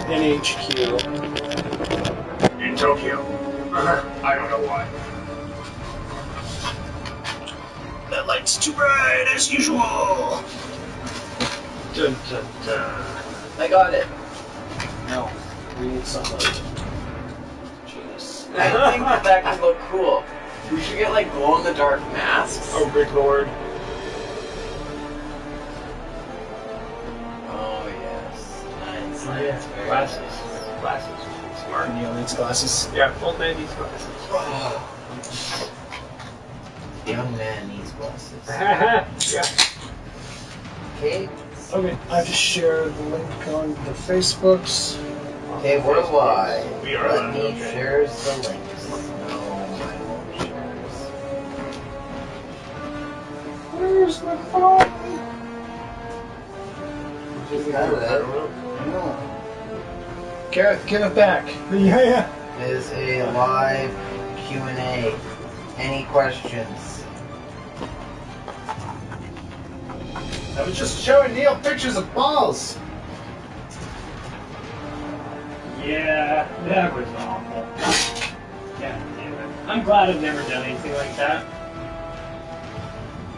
NHQ. In Tokyo. I don't know why. That light's too bright as usual. Dun, dun, dun. I got it. No, we need somebody. Jeez. I think that could look cool. We should get like glow-in-the-dark masks. Oh, good lord. Oh yes. Nice. Yeah, Nice. Very glasses. nice. Glasses. Smart. Neil needs glasses. Yeah, old man needs glasses. Young man needs glasses. Yeah. Okay. Okay, I have to share the link on the Facebooks. Okay, we're live. We are Let live, me okay. share the links. No, I won't share. Where's my phone? Just got it. No. Gareth, give it back. Yeah. It is a live Q&A. Any questions? I was just showing Neil pictures of balls. Yeah, that was awful. Yeah, damn it. I'm glad I've never done anything like that.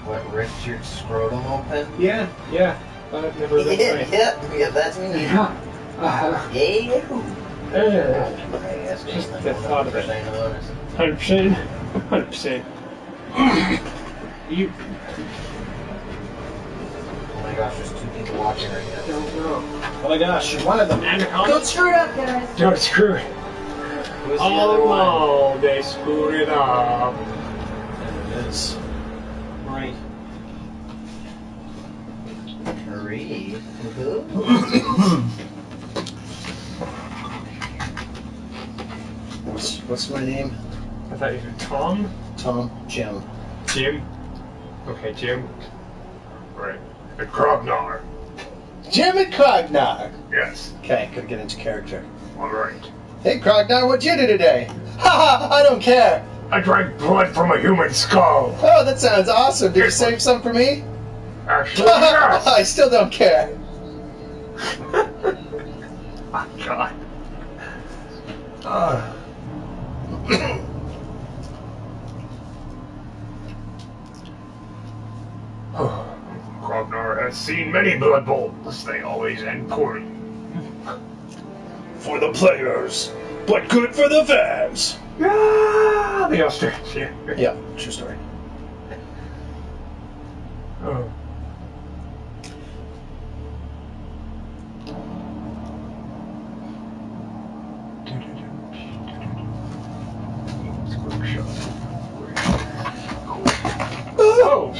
What, ripped your scrotum open? Yeah, I've never done anything. Yeah, that's me. Yeah. Yeah. Uh, I guess Just like the thought of it. 100% 100%. 100%. You Oh my gosh, there's 2 people watching right now. don't know. Oh my gosh, you're one of them. Don't screw it up, guys. Don't screw it. Who's the other one? Oh, they screwed it up. There it is. Right. Marie. What's my name? I thought you were Tom? Tom. Jim. Jim? Okay, Jim. Right. And Krognar. Jim and Krognar. Yes. Okay, gotta get into character. Alright. Hey Krognar, what'd you do today? Ha ha! I don't care. I drank blood from a human skull. Oh, that sounds awesome. Did you save some for me? Actually, yes. I still don't care. Oh, God. Krognar has seen many blood bowls. They always end poorly. For the players, but good for the fans. Ah, the ostrich. Yeah. Yeah, true story. Oh. Oh!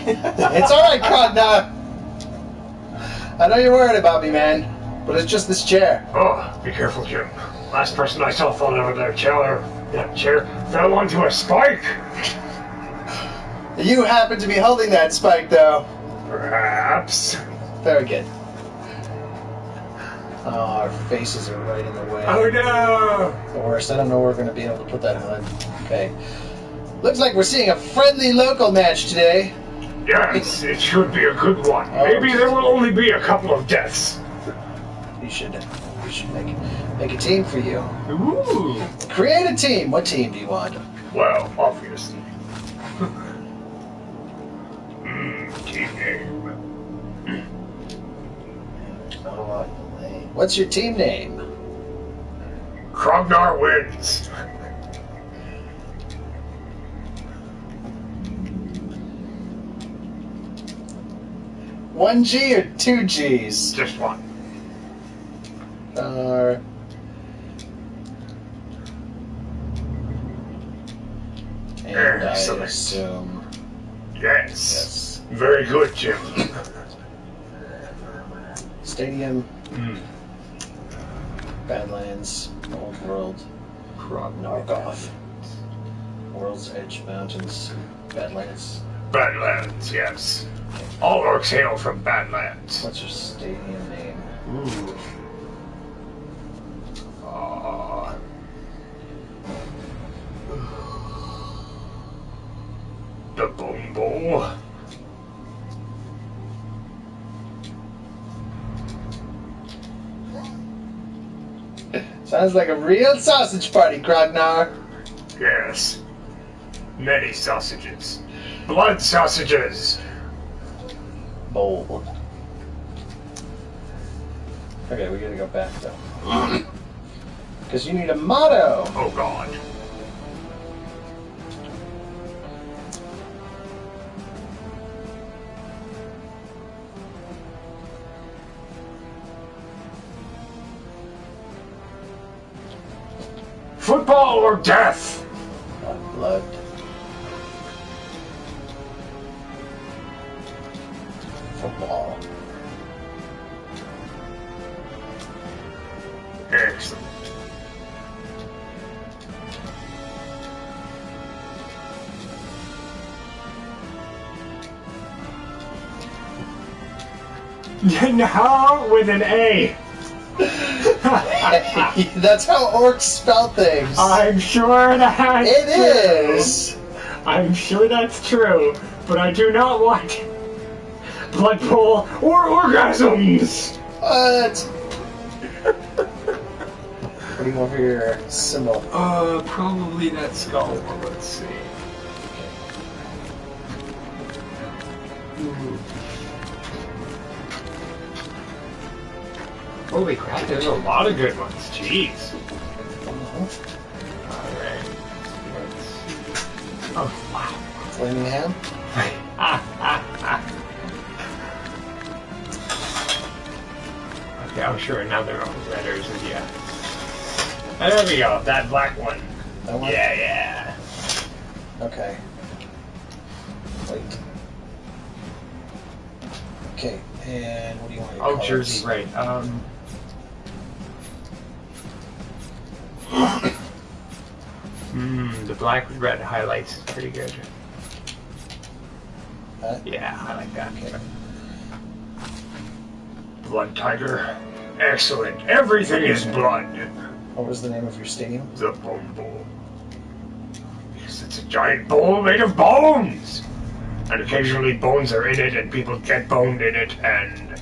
It's alright, Krognar. I know you're worried about me, man, but it's just this chair. Oh, be careful, Jim. Last person I saw fall out of that chair fell onto a spike. You happen to be holding that spike, though. Perhaps. Very good. Oh, our faces are right in the way. Oh no! The worst. I don't know where we're going to be able to put that HUD. Okay. Looks like we're seeing a friendly local match today. Yes, it should be a good one. Oh. Maybe there will only be a couple of deaths. We should make a team for you. Ooh. Create a team. What team do you want? Well, obviously. Team name. What's your team name? Krognar wins. One G or 2 G's? Just one. And I Excellent. assume... Yes. Very good, Jim. Stadium, Badlands, Old World, Knockoff, World's Edge Mountains, Badlands. Badlands, yes. All orcs hail from Badlands. What's your stadium name? Ooh. The Bone Bowl. Sounds like a real sausage party, Krognar. Yes. Many sausages. Blood sausages. Bold. Okay, we gotta go back though. Because you need a motto. Oh God. Football or death? Blood. Football. Excellent. No, with an A. That's how orcs spell things. I'm sure that's It true. is. I'm sure that's true, but I do not want blood pool or orgasms. What? What do you want for your symbol? Probably that skull. Let's see. Ooh. Holy crap, there's a lot of good ones. Jeez. Alright. Oh, wow. Flaming ham? Okay, I'm sure now they're all letters, and yeah. There we go, that black one. That one? Yeah. Okay. Wait. Okay, and what do you want your Oh, colors? Jersey, right. The black with red highlights is pretty good. Yeah, I like that. Okay. Blood Tiger. Excellent. Everything is blood. What was the name of your stadium? The Bone Bowl. Yes, it's a giant bowl made of bones! And occasionally bones are in it and people get boned in it and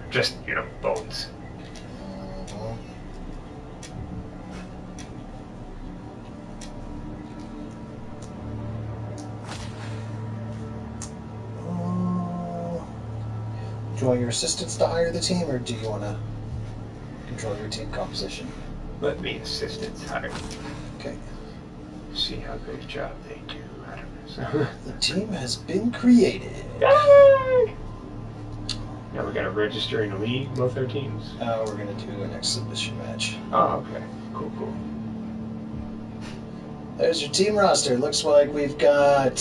just, you know, bones. Do you want your assistants to hire the team, or do you want to control your team composition? Let me assistants hire. Okay. See how good a job they do. I don't know. The team has been created. Yay! Now we gotta register in a league, both our teams. We're going to do an exhibition match. Oh, okay. Cool, cool. There's your team roster. Looks like we've got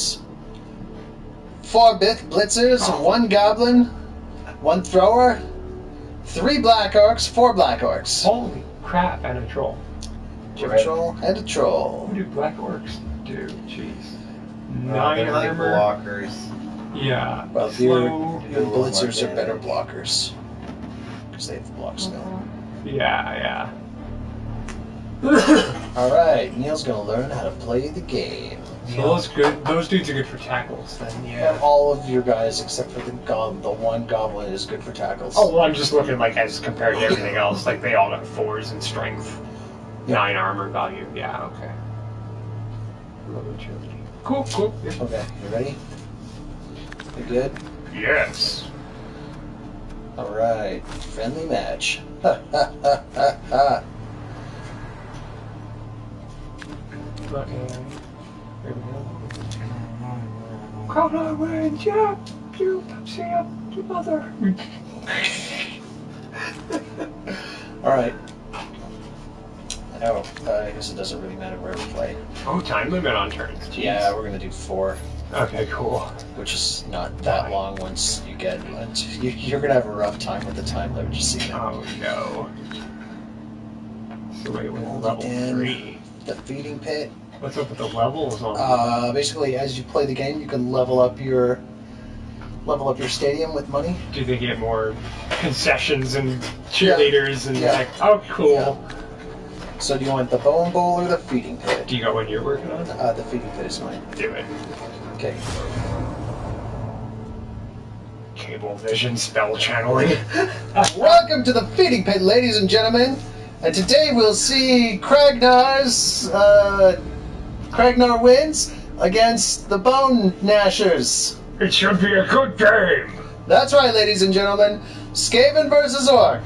4 blitzers, 1 goblin, 1 thrower, 3 black orcs, 4 black orcs. Holy crap, and a troll. A troll and a troll. What do black orcs do? Jeez. They're like armor. blockers. Yeah. Well, Slow. your blitzers are better blockers. Because they have blocks now. Yeah, Alright, Neil's going to learn how to play the game. So those good. Those dudes are good for tackles. Then And yeah. all of your guys, except for the one goblin, is good for tackles. Oh well, I'm just looking like as compared to everything else. Like they all got 4s in strength, Yeah. 9 armor value. Yeah. Okay. Low agility. Cool. Cool. Yeah. Okay, you ready? You good? Yes. Alright, friendly match. Ha ha ha ha ha. There we go. Krognar wins, yeah! You see up to mother. Alright. Oh, I guess it doesn't really matter where we play. Oh, time limit on turns. Jeez. Yeah, we're gonna do 4, Okay, cool. which is not that long once you get. You're gonna have a rough time with the time limit, just see that. Oh no. So wait, with Hold level it in. 3. The feeding pit. What's up with the levels on? Basically, as you play the game, you can level up your stadium with money. Do they get more concessions and cheerleaders and Yeah. like? Oh, cool. Yeah. So do you want the bone bowl or the feeding pit? Do you got what you're working on? The feeding pit is mine. Do it. Okay. Cable vision spell channeling. Welcome to the feeding pit, ladies and gentlemen. And today we'll see Krognar wins against the Bone Gnashers. It should be a good game. That's right, ladies and gentlemen. Skaven versus Orc.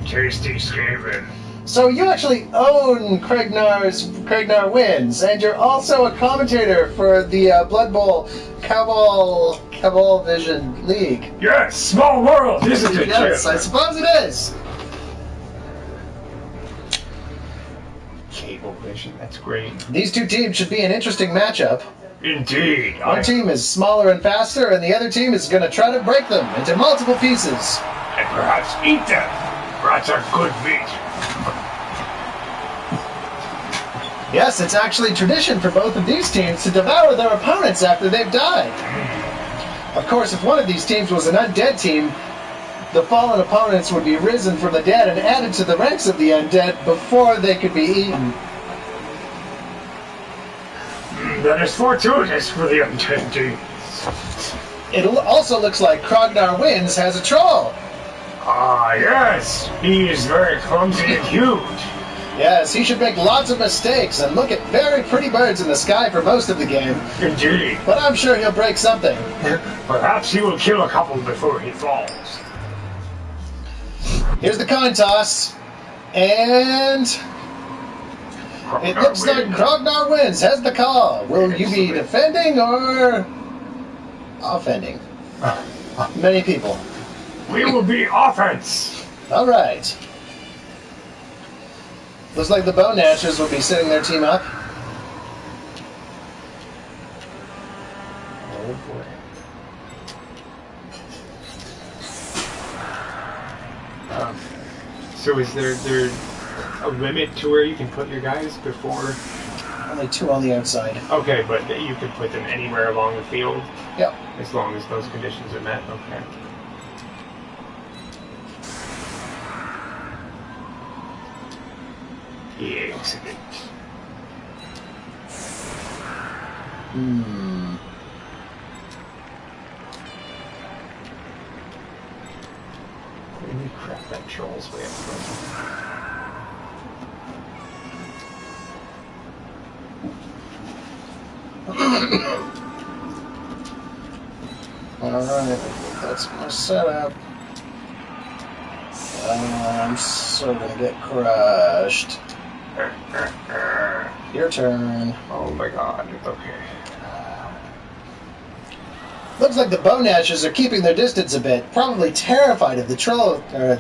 Tasty Skaven. So you actually own Krognar Wins, and you're also a commentator for the Blood Bowl Cabal Vision League. Yes, small world, isn't it, Yes, Jim? I suppose it is. Cable Vision, that's great. These two teams should be an interesting matchup. Indeed. One team is smaller and faster, and the other team is going to try to break them into multiple pieces. And perhaps eat them. Rats are good meat. Yes, it's actually tradition for both of these teams to devour their opponents after they've died. Of course, if one of these teams was an undead team, the fallen opponents would be risen from the dead and added to the ranks of the undead before they could be eaten. That is fortuitous for the undead team. It also looks like Krognar Wins has a troll. Ah, yes. He is very clumsy and huge. Yes, he should make lots of mistakes and look at very pretty birds in the sky for most of the game. Indeed. But I'm sure he'll break something. Perhaps he will kill a couple before he falls. Here's the coin toss. And it looks like Krognar Wins has the call. Will you be defending or offending? Many people. We will be offense. All right. Looks like the Bone Gnashers will be setting their team up. Oh boy. So is there a limit to where you can put your guys before? Only two on the outside. Okay, but you can put them anywhere along the field? Yep. As long as those conditions are met? Okay. Excellent. Holy crap, that troll's way up front. Alright, that's my setup. I'm so gonna get crushed. Your turn. Oh my god, okay. Looks like the Bone Gnashers are keeping their distance a bit, probably terrified of the troll or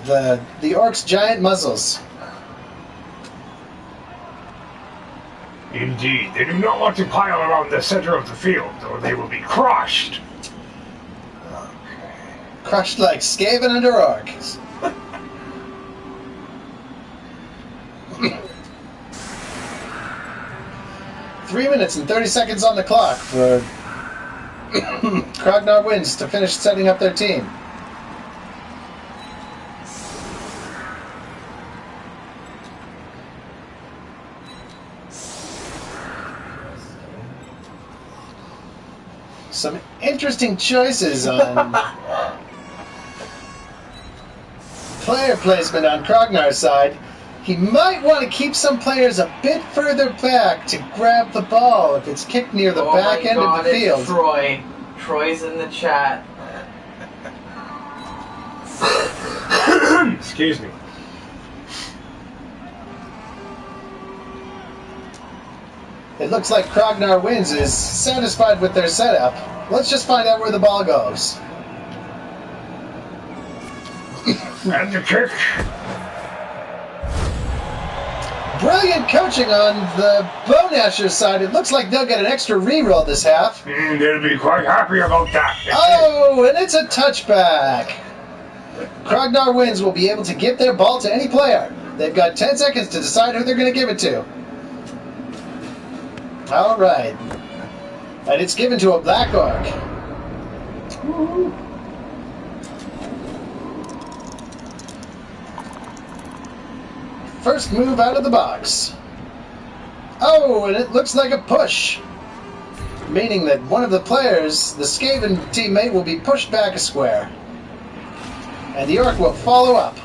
the orc's giant muzzles. Indeed, they do not want to pile around the center of the field, or they will be crushed. Crushed like Skaven under orcs. 3 minutes and 30 seconds on the clock for Krognar Wins to finish setting up their team. Some interesting choices on player placement on Krognar's side. He might want to keep some players a bit further back to grab the ball if it's kicked near the back end of the field. It's Troy. Troy's in the chat. Excuse me. It looks like Krognar Wins is satisfied with their setup. Let's just find out where the ball goes. And the kick. Brilliant coaching on the Bone Gnasher side. It looks like they'll get an extra reroll this half. They'll be quite happy about that. Oh, and it's a touchback. Krognar Wins will be able to give their ball to any player. They've got 10 seconds to decide who they're going to give it to. All right. And it's given to a Black Orc. Woo-hoo. First move out of the box. Oh, and it looks like a push. Meaning that one of the players, the Skaven teammate, will be pushed back a square. And the Orc will follow up.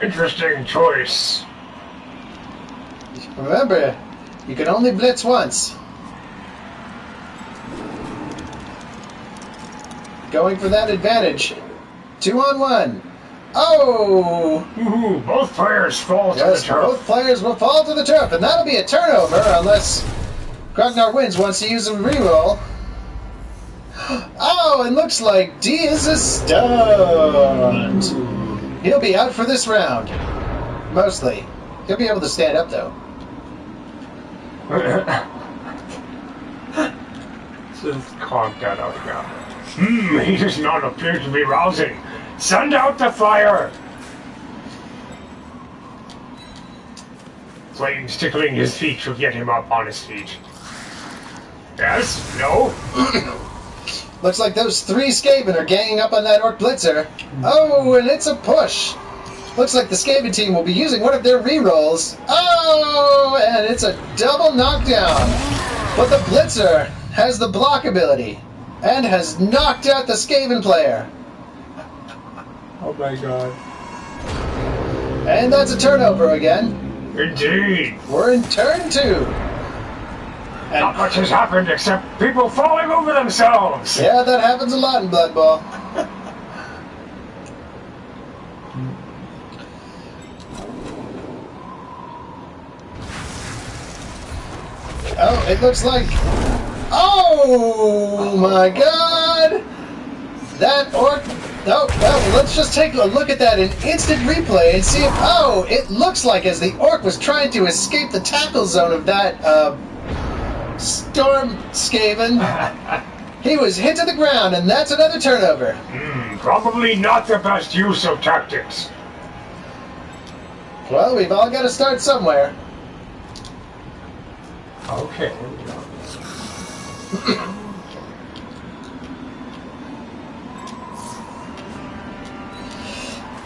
Interesting choice. Remember, you can only blitz once. Going for that advantage. 2-on-1. Oh! Ooh, both players fall to the turf. Both players will fall to the turf, and that'll be a turnover unless Krognar wins wants to use a reroll. Oh, it looks like D is stunned. He'll be out for this round. Mostly. He'll be able to stand up, though. Just calm down, now. He does not appear to be rousing. Send out the fire! Flames tickling his feet should get him up on his feet. Yes? No? Looks like those 3 Skaven are ganging up on that Orc Blitzer. Oh, and it's a push. Looks like the Skaven team will be using one of their rerolls. Oh, and it's a double knockdown. But the Blitzer has the block ability and has knocked out the Skaven player. Oh my god. And that's a turnover again. Indeed. We're in turn 2. And Not much has happened except people falling over themselves. yeah, that happens a lot in Blood Bowl. Oh, it looks like... Oh my god! That orc... Oh, well, let's just take a look at that in instant replay and see if... Oh, it looks like as the orc was trying to escape the tackle zone of that, Storm Skaven, he was hit to the ground, and that's another turnover. Probably not the best use of tactics. Well, we've all got to start somewhere. Okay.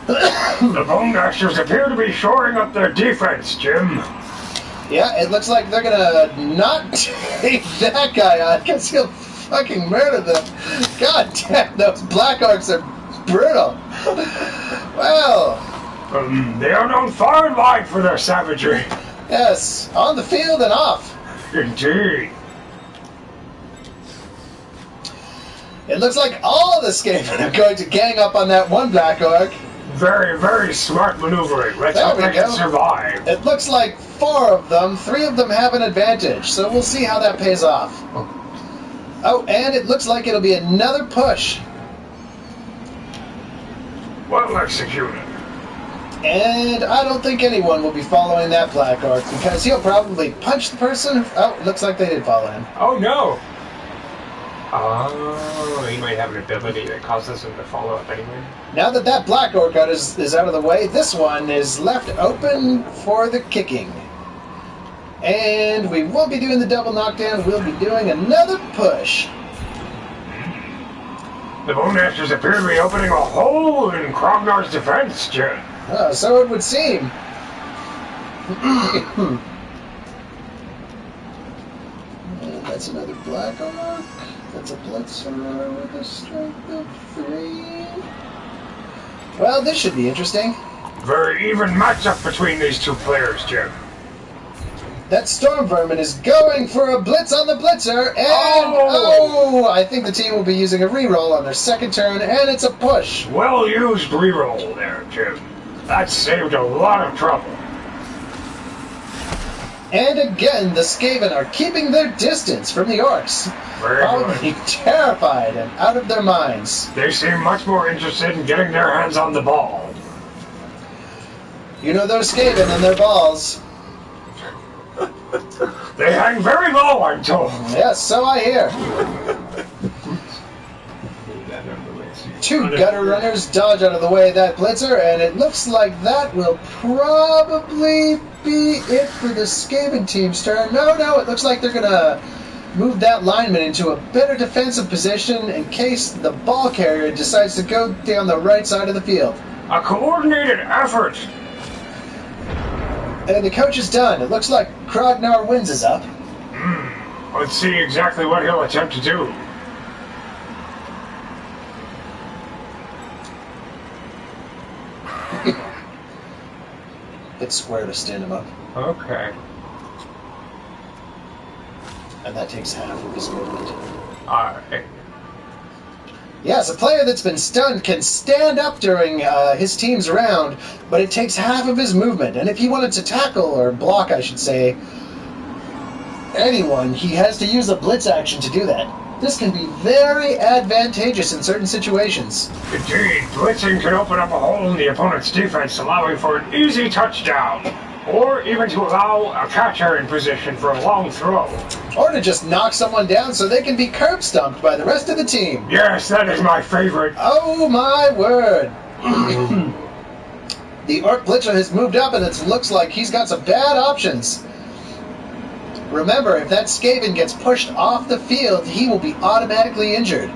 The Bone Gnashers appear to be shoring up their defense, Jim. Yeah, it looks like they're gonna not take that guy on because he'll fucking murder them. God damn, those black orcs are brutal. Well, They are known far and wide for their savagery. yes, on the field and off. Indeed. It looks like all the Skaven are going to gang up on that one black orc. Very, very smart maneuvering. Let's There hope we they can go. survive. It looks like 4 of them, 3 of them have an advantage, so we'll see how that pays off. Oh, and it looks like it'll be another push. Well executed. And I don't think anyone will be following that black orc because he'll probably punch the person. Oh, it looks like they did follow him. Oh no! Oh, he might have an ability that causes him to follow up anyway. Now that that black orc is out of the way, this one is left open for the kicking. And we won't be doing the double knockdown, we'll be doing another push. The Bone Gnashers appear to be opening a hole in Krognar's defense, Jim. Oh, so it would seem. And that's another black orc. That's a blitzer with a strength of 3. Well, this should be interesting. Very even matchup between these 2 players, Jim. That Storm Vermin is going for a blitz on the blitzer, and I think the team will be using a reroll on their second turn, and it's a push. Well used reroll there, Jim. That saved a lot of trouble. And again, the Skaven are keeping their distance from the orcs. Very Probably good. terrified and out of their minds. They seem much more interested in getting their hands on the ball. You know those Skaven and their balls. They hang very low, I'm told. Yes, so I hear. 2 gutter runners dodge out of the way of that blitzer, and it looks like that will probably be it for the Skaven team's turn. No, it looks like they're going to move that lineman into a better defensive position in case the ball carrier decides to go down the right side of the field. A coordinated effort. And the coach is done. It looks like Krognar wins is up. Let's see exactly what he'll attempt to do. Hit square to stand him up. Okay. And that takes half of his movement. Alright. Yes, a player that's been stunned can stand up during his team's round, but it takes half of his movement. And if he wanted to tackle, or block, I should say, anyone, he has to use a blitz action to do that. This can be very advantageous in certain situations. Indeed, blitzing can open up a hole in the opponent's defense, allowing for an easy touchdown, or even to allow a catcher in position for a long throw. Or to just knock someone down so they can be curb stomped by the rest of the team. Yes, that is my favorite. Oh my word! The Orc Blitzer has moved up and it looks like he's got some bad options. Remember, if that Skaven gets pushed off the field, he will be automatically injured.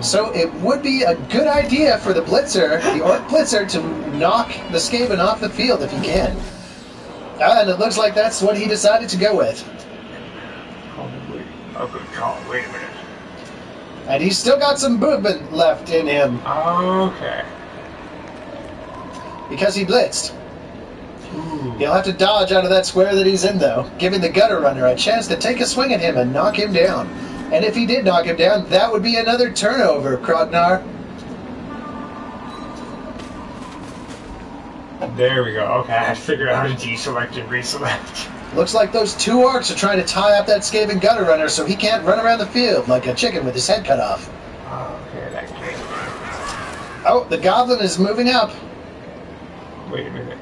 So it would be a good idea for the Blitzer, the Orc Blitzer, to knock the Skaven off the field if he can. And it looks like that's what he decided to go with. Oh, good call. Wait a minute. And he's still got some movement left in him. Okay. Because he blitzed. He'll have to dodge out of that square that he's in, though, giving the gutter runner a chance to take a swing at him and knock him down. And if he did knock him down, that would be another turnover, Krognar. There we go. Okay, I figured out how to deselect and reselect. Looks like those two orcs are trying to tie up that Skaven gutter runner so he can't run around the field like a chicken with his head cut off. Okay, that came. Oh, the goblin is moving up. Wait a minute.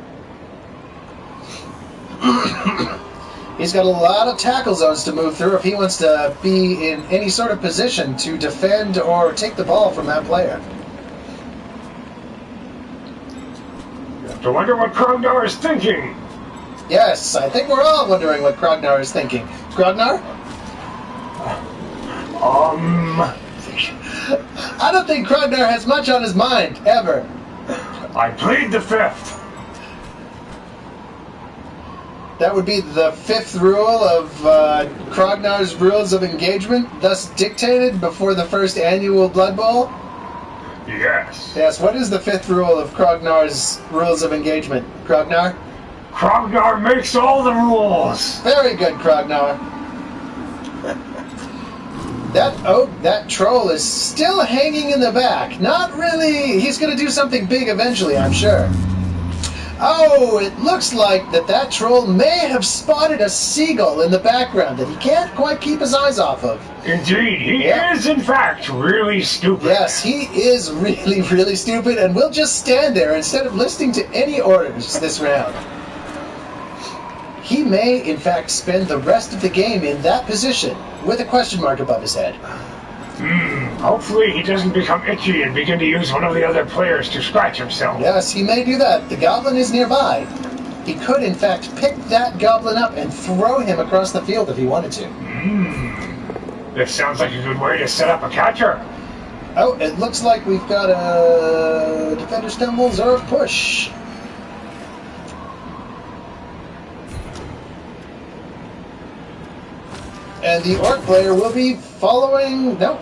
He's got a lot of tackle zones to move through if he wants to be in any sort of position to defend or take the ball from that player. You have to wonder what Krognar is thinking. Yes, I think we're all wondering what Krognar is thinking. Krognar? I don't think Krognar has much on his mind, ever. I plead the fifth. That would be the fifth rule of Krognar's rules of engagement, thus dictated before the first annual Blood Bowl? Yes. Yes, what is the fifth rule of Krognar's rules of engagement? Krognar? Krognar makes all the rules. Very good, Krognar. That troll is still hanging in the back. Not really. He's going to do something big eventually, I'm sure. Oh, it looks like that troll may have spotted a seagull in the background that he can't quite keep his eyes off of. Indeed, he is in fact really stupid. Yes, he is really, really stupid, and will just stand there instead of listening to any orders this round. He may, in fact, spend the rest of the game in that position, with a question mark above his head. Hopefully he doesn't become itchy and begin to use one of the other players to scratch himself. Yes, he may do that. The goblin is nearby. He could, in fact, pick that goblin up and throw him across the field if he wanted to. This sounds like a good way to set up a catcher. Oh, it looks like we've got a defender stumbles or a push. And the orc player will be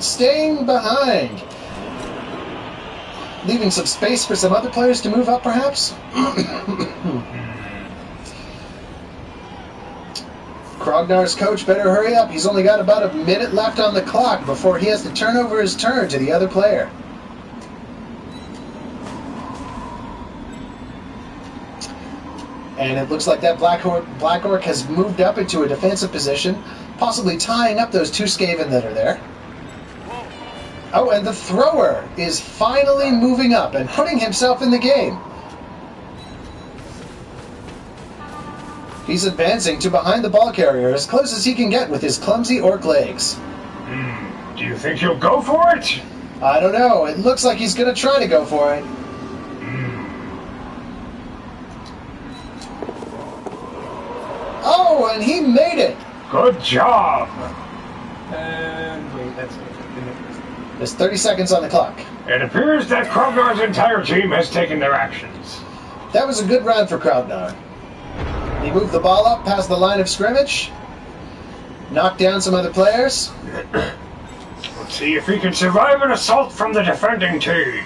staying behind. Leaving some space for some other players to move up, perhaps? Krognar's coach better hurry up. He's only got about a minute left on the clock before he has to turn over his turn to the other player. And it looks like that Black Orc has moved up into a defensive position, possibly tying up those two Skaven that are there. Oh, and the thrower is finally moving up and putting himself in the game. He's advancing to behind the ball carrier as close as he can get with his clumsy orc legs. Do you think he'll go for it? I don't know. It looks like he's going to try to go for it. Oh, and he made it! Good job! And wait, that's it. There's 30 seconds on the clock. It appears that Krognar's entire team has taken their actions. That was a good round for Krognar. He moved the ball up past the line of scrimmage, knocked down some other players. Let's see if he can survive an assault from the defending team.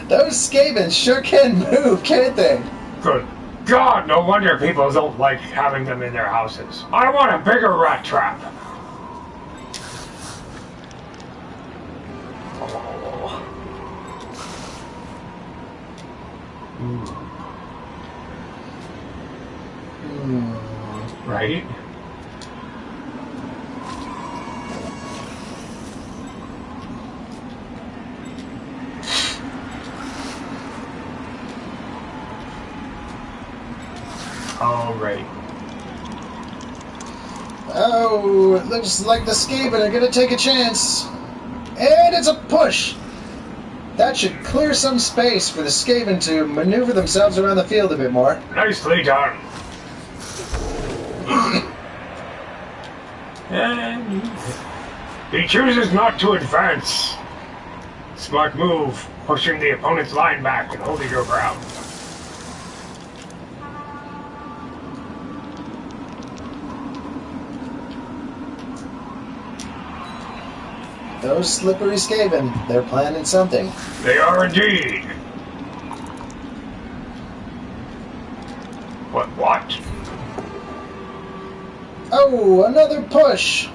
Those Skaven sure can move, can't they? Good God, no wonder people don't like having them in their houses. I want a bigger rat trap. Right? All right. Oh, it looks like the Skaven are gonna take a chance. And it's a push. That should clear some space for the Skaven to maneuver themselves around the field a bit more. Nicely done. And he chooses not to advance. Smart move, pushing the opponent's line back and holding your ground. Those slippery Skaven, they're planning something. They are indeed. What? Oh, another push.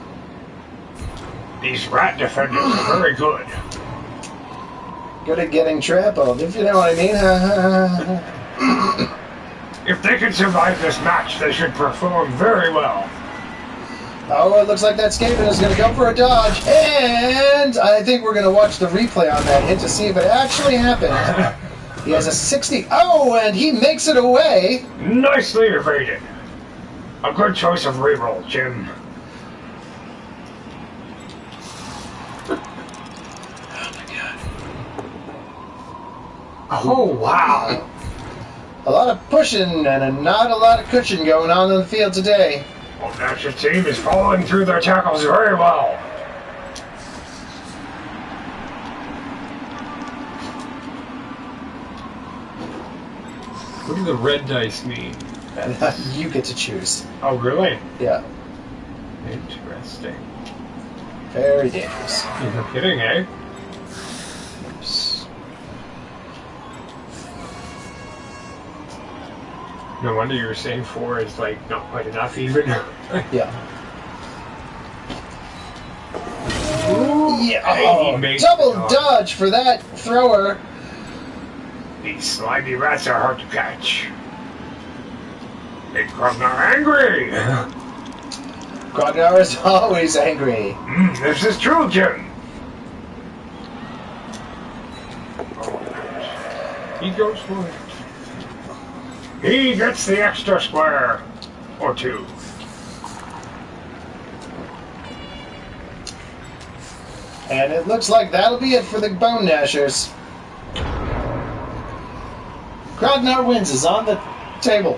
These rat defenders are very good. Good at getting trampled, if you know what I mean. If they can survive this match, they should perform very well. Oh, it looks like that Skaven is going to go for a dodge. And I think we're going to watch the replay on that hit to see if it actually happened. He has a 60. Oh, and he makes it away. Nicely evaded. A good choice of reroll, Jim. Oh, my God. Oh, wow. A lot of pushing and not a lot of cushion going on in the field today. Well, Gnasher's team is following through their tackles very well. What do the red dice mean? You get to choose. Oh, really? Yeah. Interesting. Very dangerous. You're no kidding, eh? No wonder you were saying 4 is, like, not quite enough even. Yeah. Ooh, Yeah. hey, Oh, he made double it. dodge for that thrower. These slimy rats are hard to catch. Big Krognar angry! Krognar is always angry. This is true, Jim. He goes for it. He gets the extra square. Or 2. And it looks like that'll be it for the Bone Gnashers. Krognar wins is on the table.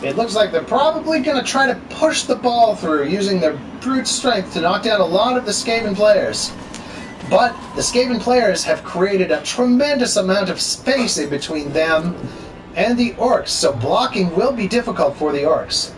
It looks like they're probably going to try to push the ball through using their brute strength to knock down a lot of the Skaven players. But the Skaven players have created a tremendous amount of space in between them and the orcs, so blocking will be difficult for the orcs.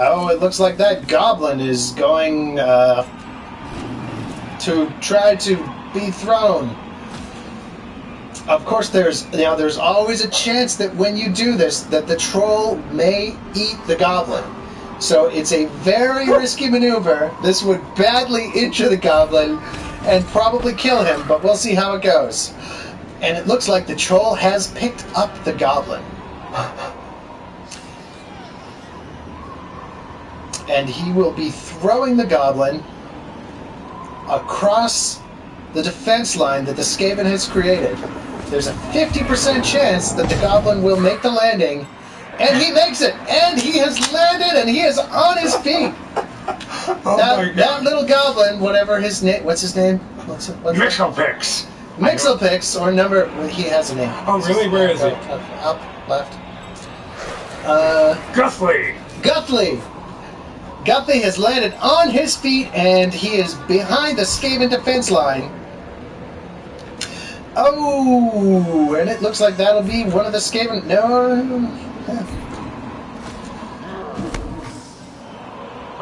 Oh, it looks like that goblin is going to try to be thrown. Of course, there's always a chance that when you do this, that the troll may eat the goblin. So it's a very risky maneuver. This would badly injure the goblin and probably kill him, but we'll see how it goes. And it looks like the troll has picked up the goblin. And he will be throwing the goblin across the defense line that the Skaven has created. There's a 50% chance that the goblin will make the landing, and he makes it, and he has landed, and he is on his feet. Oh That little goblin, whatever his name, what's his name? What's Mixelpix. Mixelpix, or number... He has a name. Oh, really? Where is it? Up, left. Guthrie! Guthrie! Guthrie has landed on his feet, and he is behind the Skaven defense line. Oh, and it looks like that'll be one of the Skaven... No.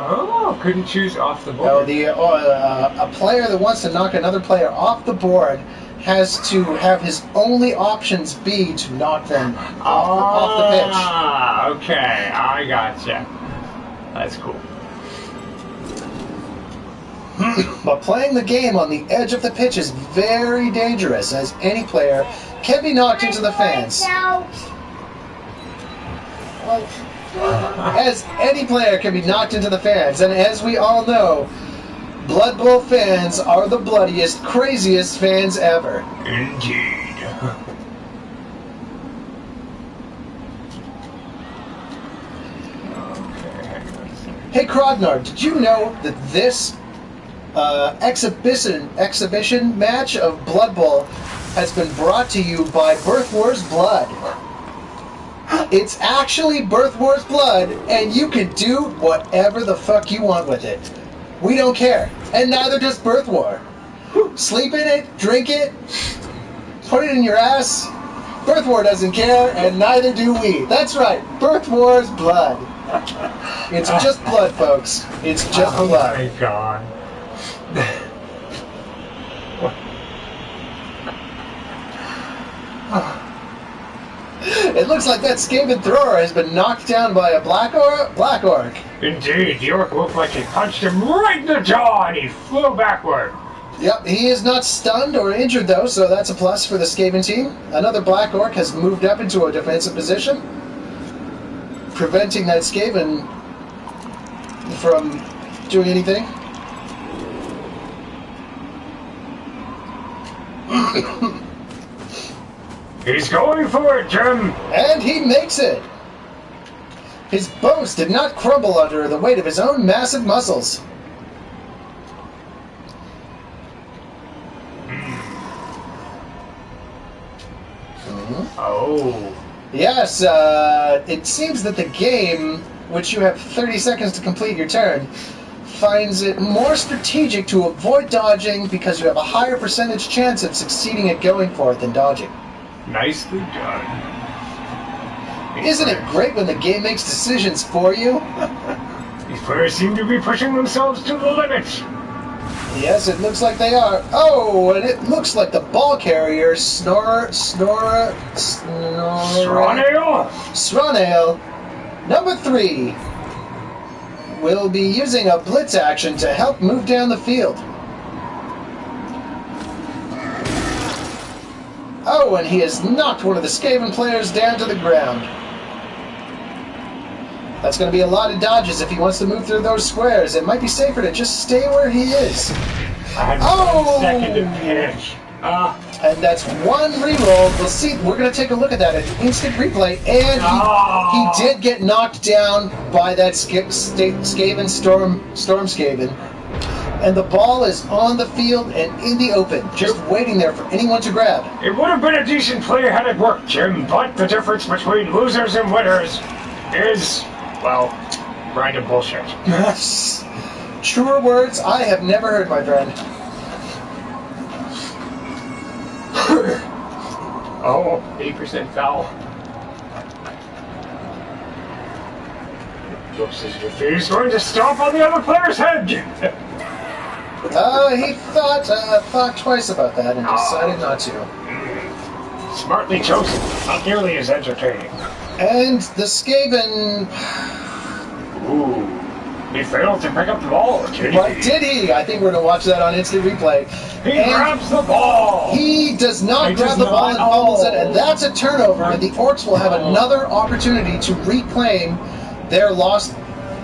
Oh, couldn't choose off the No, board. a player that wants to knock another player off the board has to have his only options be to knock them off the pitch. Ah, okay, I gotcha. That's cool. But playing the game on the edge of the pitch is very dangerous, as any player can be knocked into the fans. As any player can be knocked into the fans, and as we all know, Blood Bowl fans are the bloodiest, craziest fans ever. Indeed. Hey Krognar, did you know that this exhibition match of Blood Bowl has been brought to you by Birth Wars Blood? It's actually Birth Wars Blood, and you can do whatever the fuck you want with it. We don't care, and neither does Birth War. Sleep in it, drink it, put it in your ass. Birth War doesn't care, and neither do we. That's right, Birth Wars Blood. It's just blood, folks. It's just blood. Oh my god. It looks like that Skaven thrower has been knocked down by a black orc. Indeed, the orc looked like he punched him right in the jaw and he flew backward. Yep, he is not stunned or injured though, so that's a plus for the Skaven team. Another black orc has moved up into a defensive position, preventing that Skaven from doing anything. He's going for it, Jim. And he makes it! His boast did not crumble under the weight of his own massive muscles. Oh. Yes, it seems that the game, which you have 30 seconds to complete your turn, finds it more strategic to avoid dodging because you have a higher percentage chance of succeeding at going for it than dodging. Nicely done. Isn't it great when the game makes decisions for you? These players seem to be pushing themselves to the limit. Yes, it looks like they are. Oh, and it looks like the ball carrier, Sronale, number 3, will be using a blitz action to help move down the field. Oh, and he has knocked one of the Skaven players down to the ground. That's going to be a lot of dodges if he wants to move through those squares. It might be safer to just stay where he is. I had 1 second to pitch. And that's one reroll. We'll see. We're going to take a look at that at instant replay. And he did get knocked down by that Skaven Storm Skaven. And the ball is on the field and in the open, just waiting there for anyone to grab. It would have been a decent play had it worked, Jim, but the difference between losers and winners is, well, random bullshit. Truer words I have never heard, my friend. Oh, 8% foul. Looks as if he's going to stomp on the other player's head. He thought twice about that and decided not to. Smartly chosen. Not nearly as entertaining. And the Skaven... Ooh. He failed to pick up the ball, did he? What did he? I think we're going to watch that on instant replay. He And grabs the ball! he does not He grab does the ball not. and fumbles it, and that's a turnover, and the Orcs will have another opportunity to reclaim their lost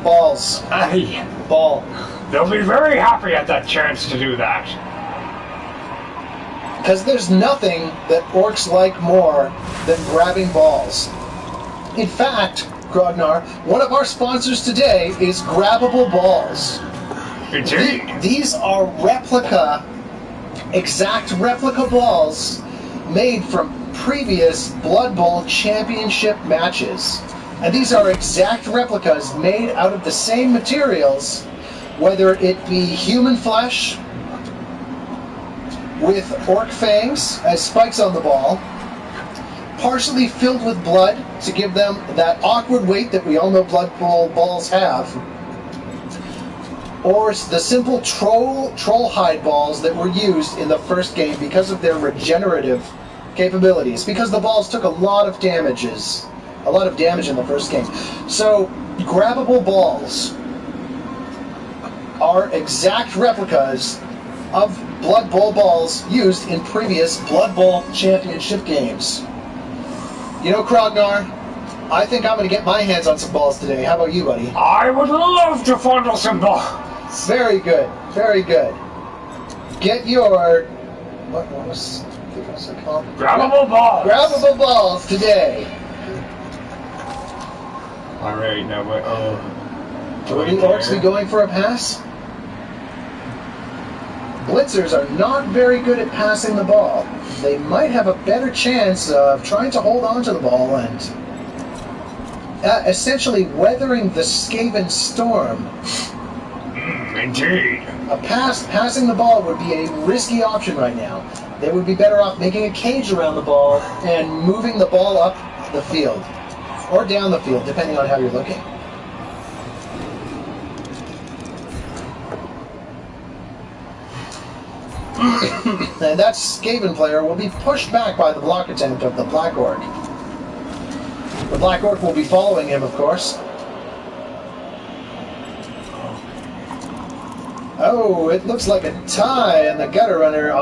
balls. Aye. Ball. They'll be very happy at that chance to do that. Because there's nothing that Orcs like more than grabbing balls. In fact, Krognar, one of our sponsors today is Grabbable Balls. Indeed. These are replica exact replica balls made from previous Blood Bowl championship matches. And these are exact replicas made out of the same materials, whether it be human flesh with orc fangs as spikes on the ball, partially filled with blood to give them that awkward weight that we all know Blood Bowl balls have, or the simple troll hide balls that were used in the first game because of their regenerative capabilities, because the balls took a lot of damage in the first game. So grabbable balls are exact replicas of Blood Bowl balls used in previous Blood Bowl championship games. You know, Krognar, I think I'm going to get my hands on some balls today. How about you, buddy? I would love to fondle some balls. Very good, very good. Get your... What was it called? Grabbable balls. Grabbable balls today. Alright, now what? Oh. Will the orcs be going for a pass? Blitzers are not very good at passing the ball. They might have a better chance of trying to hold on to the ball and essentially weathering the Skaven storm. Indeed. Passing the ball would be a risky option right now. They would be better off making a cage around the ball and moving the ball up the field. Or down the field, depending on how you're looking. And that Skaven player will be pushed back by the block attempt of the Black Orc. The Black Orc will be following him, of course. Oh, it looks like a tie, and the Gutter Runner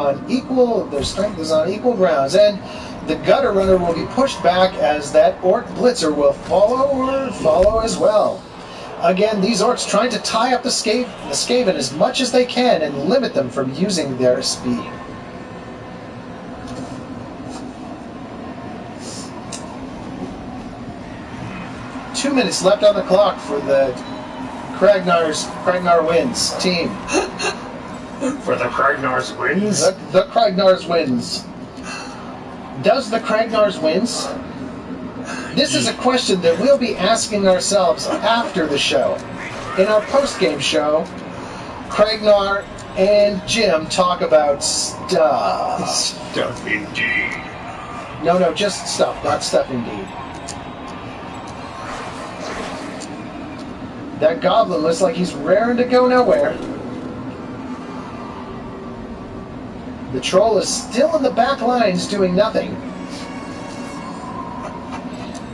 their strength is on equal grounds. And the Gutter Runner will be pushed back as that Orc Blitzer will follow as well. Again, these Orcs trying to tie up the Skaven as much as they can and limit them from using their speed. Two minutes left on the clock for the Krognar wins team. For the Krognars wins? The Krognars wins. Does the Krognars wins? This is a question that we'll be asking ourselves after the show. In our post-game show, Krognar and Jim talk about stuff. Stuff indeed. No, just stuff, not stuff indeed. That goblin looks like he's raring to go nowhere. The troll is still in the back lines doing nothing.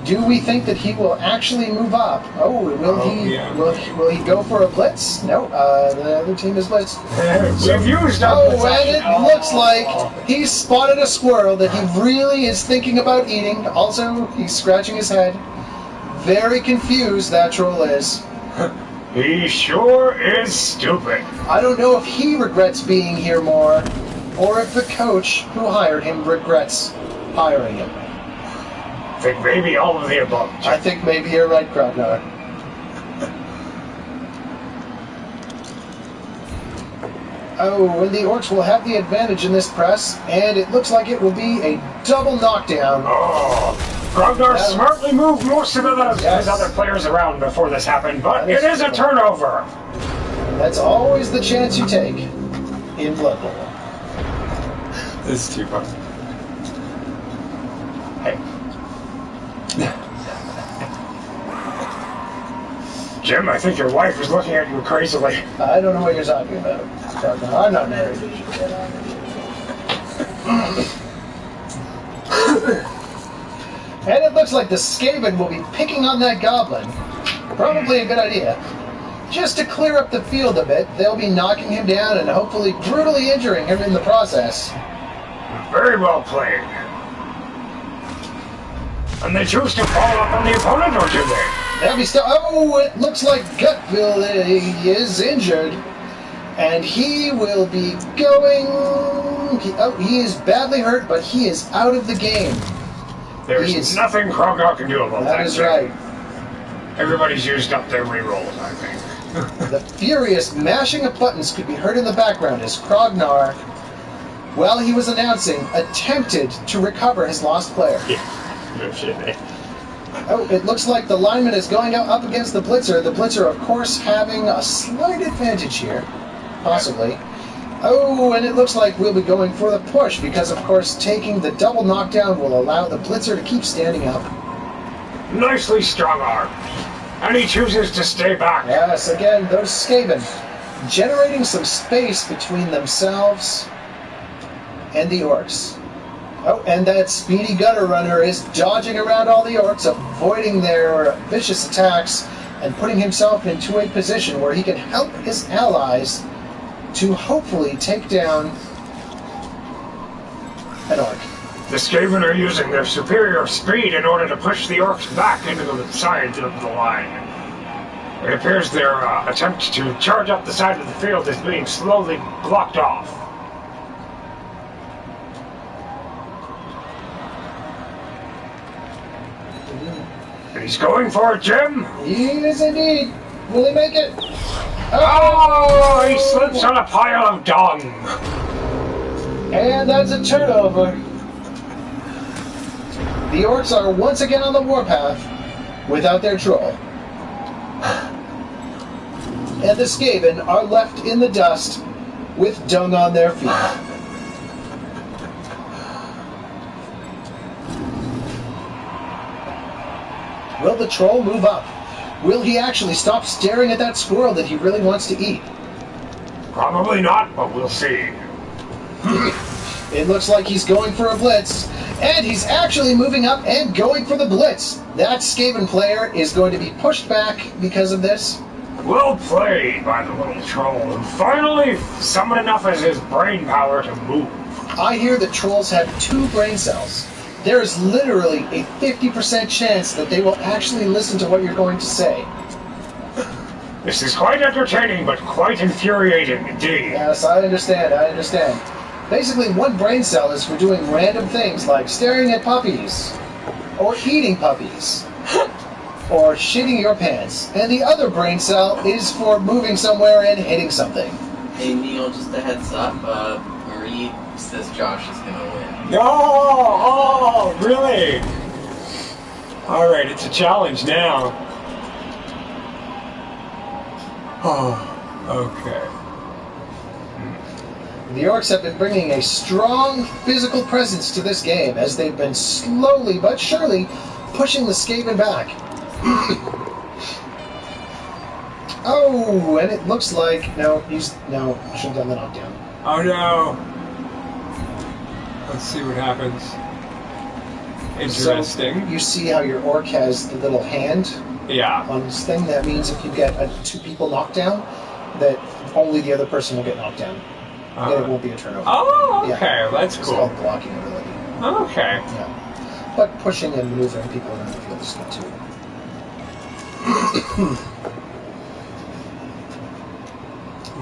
Do we think that he will actually move up? Oh, will he? Yeah. Will he go for a blitz? No, the other team is blitzed. We've used our Oh, blitz and action. it looks like he's spotted a squirrel that he really is thinking about eating. Also, he's scratching his head. Very confused, that troll is. He sure is stupid. I don't know if he regrets being here more, or if the coach who hired him regrets hiring him. I think maybe all of the above. I think maybe you're right, Krognar. Oh, and the Orcs will have the advantage in this press, and it looks like it will be a double knockdown. Oh, Krognar smartly moved most of Yes. his other players around before this happened, but That is it is a true. turnover. That's always the chance you take in Blood Bowl. This is too fun. Hey. Jim, I think your wife is looking at you crazily. I don't know what you're talking about, Krognar. I'm not married. And it looks like the Skaven will be picking on that goblin. Probably a good idea. Just to clear up the field a bit, they'll be knocking him down and hopefully brutally injuring him in the process. Very well played. And they choose to follow up on the opponent, or do they? They'll be still. Oh, it looks like Gutville is injured. And he will be going... he is badly hurt, but he is out of the game. There's nothing Krognar can do about that. That is right. Everybody's used up their rerolls, I think. The furious mashing of buttons could be heard in the background as Krognar while he was announcing, attempted to recover his lost player. Yeah. No shit, eh? Oh, it looks like the lineman is going up against the blitzer. The blitzer, of course, having a slight advantage here. Possibly. Oh, and it looks like we'll be going for the push because, of course, taking the double knockdown will allow the blitzer to keep standing up. Nicely strong arm. And he chooses to stay back. Yes, again, those Skaven generating some space between themselves and the orcs. Oh, and that speedy gutter runner is dodging around all the orcs, avoiding their vicious attacks, and putting himself into a position where he can help his allies to hopefully take down an orc. The Skaven are using their superior speed in order to push the orcs back into the side of the line. It appears their attempt to charge up the side of the field is being slowly blocked off. And he's going for it, Jim! He is indeed. Will he make it? Oh, he slips on a pile of dung! And that's a turnover. The orcs are once again on the warpath without their troll. And the Skaven are left in the dust with dung on their feet. Will the troll move up? Will he actually stop staring at that squirrel that he really wants to eat? Probably not, but we'll see. It looks like he's going for a blitz, and he's actually moving up and going for the blitz. That Skaven player is going to be pushed back because of this. Well played by the little troll, and finally summoned enough as his brain power to move. I hear that trolls have 2 brain cells. There is literally a 50% chance that they will actually listen to what you're going to say. This is quite entertaining, but quite infuriating indeed. Yes, I understand, I understand. Basically, one brain cell is for doing random things like staring at puppies, or eating puppies, or shitting your pants. And the other brain cell is for moving somewhere and hitting something. Hey Neil, just a heads up, Marie says Josh is gonna win. Oh, really? Alright, it's a challenge now. Oh, okay. The orcs have been bringing a strong physical presence to this game as they've been slowly but surely pushing the Skaven back. Oh, and it looks like shouldn't have done the knockdown. Oh no. Let's see what happens. Interesting. So you see how your orc has the little hand Yeah. on this thing? That means if you get 2 people knocked down, that only the other person will get knocked down. It won't be a turnover. Oh, okay. Yeah. That's It's cool. called blocking ability. Okay. Yeah. But pushing and maneuvering people around the field is good too.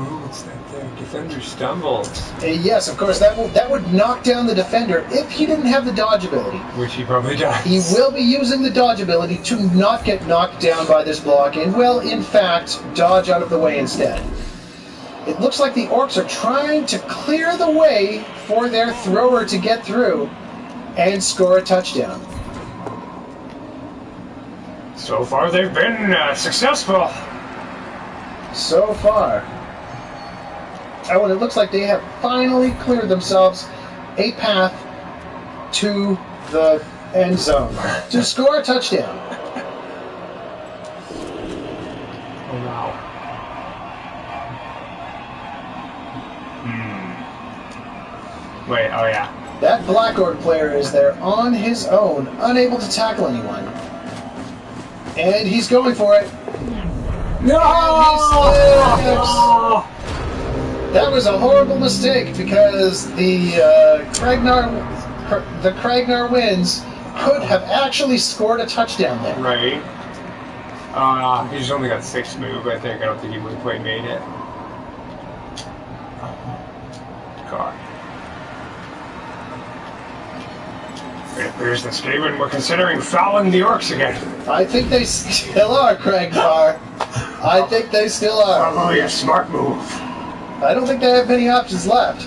Oh, what's that there? Defender stumbles. Yes, of course, that would knock down the defender if he didn't have the dodge ability. Which he probably does. He will be using the dodge ability to not get knocked down by this block and will, in fact, dodge out of the way instead. It looks like the orcs are trying to clear the way for their thrower to get through and score a touchdown. So far they've been successful. So far. Oh, and it looks like they have finally cleared themselves a path to the end zone to score a touchdown. Oh, wow. Wait, oh yeah. That Black Orc player is there on his own, unable to tackle anyone. And he's going for it. No! And he slips. That was a horrible mistake because the Krognar wins could have actually scored a touchdown there. Right. He's only got 6 move, I think. I don't think he would have quite made it. God. It appears the Skaven were considering fouling the orcs again. I think they still are, Krognar. I think they still are. Probably a smart move. I don't think they have many options left.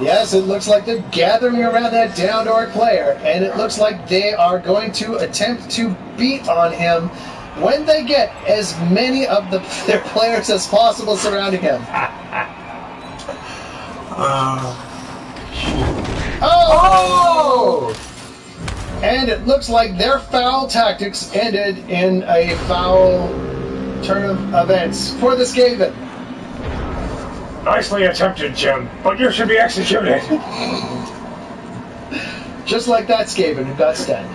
Yes, it looks like they're gathering around that downed orc player, and it looks like they are going to attempt to beat on him when they get as many of their players as possible surrounding him. Oh! And it looks like their foul tactics ended in a foul turn of events for the Skaven. Nicely attempted, Jim, but you should be executed. Just like that Skaven who got stunned.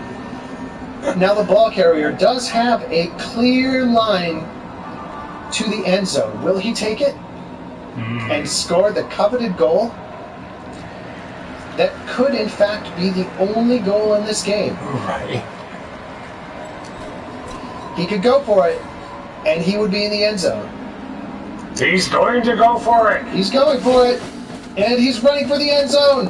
Now the ball carrier does have a clear line to the end zone. Will he take it and score the coveted goal? That could, in fact, be the only goal in this game. Right. He could go for it, and he would be in the end zone. He's going to go for it. He's going for it, and he's running for the end zone.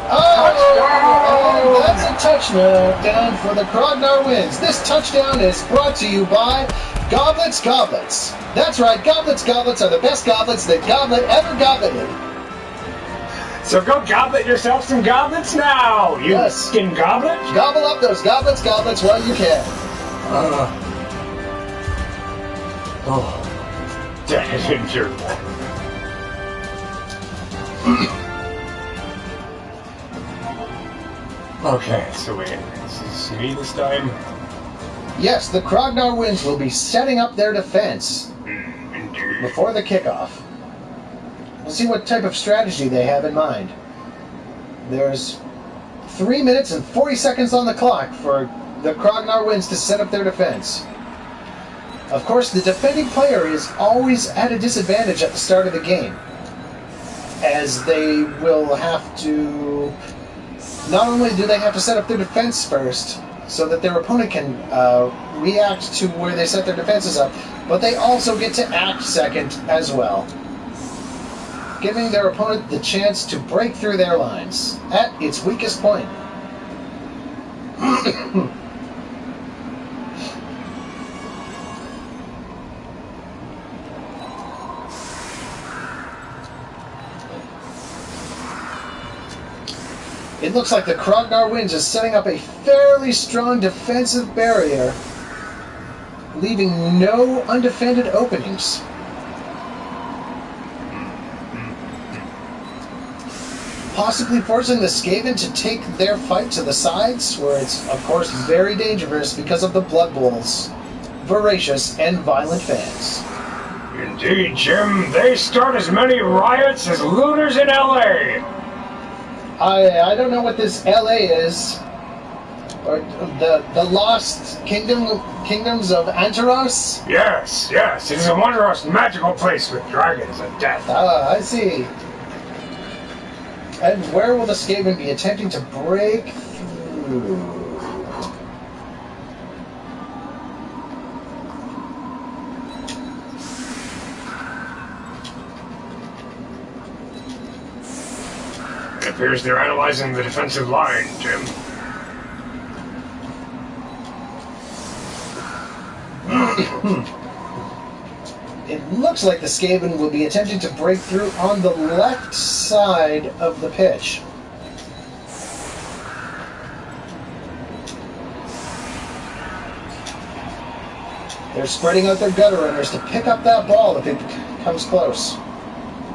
Oh, that's a touchdown for the Krognar wins. This touchdown is brought to you by Goblets Goblets. That's right, Goblets Goblets are the best goblets that Goblet ever gobleted. So go goblet yourself some goblets now, you skin goblet. Gobble up those Goblets Goblets while you can. Dead injured. Okay, so wait, this is me this time? Yes, the Krognar Winds will be setting up their defense before the kickoff. We'll see what type of strategy they have in mind. There's 3 minutes and 40 seconds on the clock for the Krognar Winds to set up their defense. Of course, the defending player is always at a disadvantage at the start of the game, as they will have to... Not only do they have to set up their defense first, so that their opponent can react to where they set their defenses up, but they also get to act second as well, giving their opponent the chance to break through their lines at its weakest point. It looks like the Krognar Winds is setting up a fairly strong defensive barrier, leaving no undefended openings. Possibly forcing the Skaven to take their fight to the sides, where it's, of course, very dangerous because of the Blood Bowl's voracious and violent fans. Indeed, Jim. They start as many riots as looters in L.A. I don't know what this LA is, or the lost kingdoms of Antaros? Yes, it is a wondrous magical place with dragons and death. Ah, I see. And where will the Skaven be attempting to break through? It appears they're analyzing the defensive line, Jim. It looks like the Skaven will be attempting to break through on the left side of the pitch. They're spreading out their gutter runners to pick up that ball if it comes close.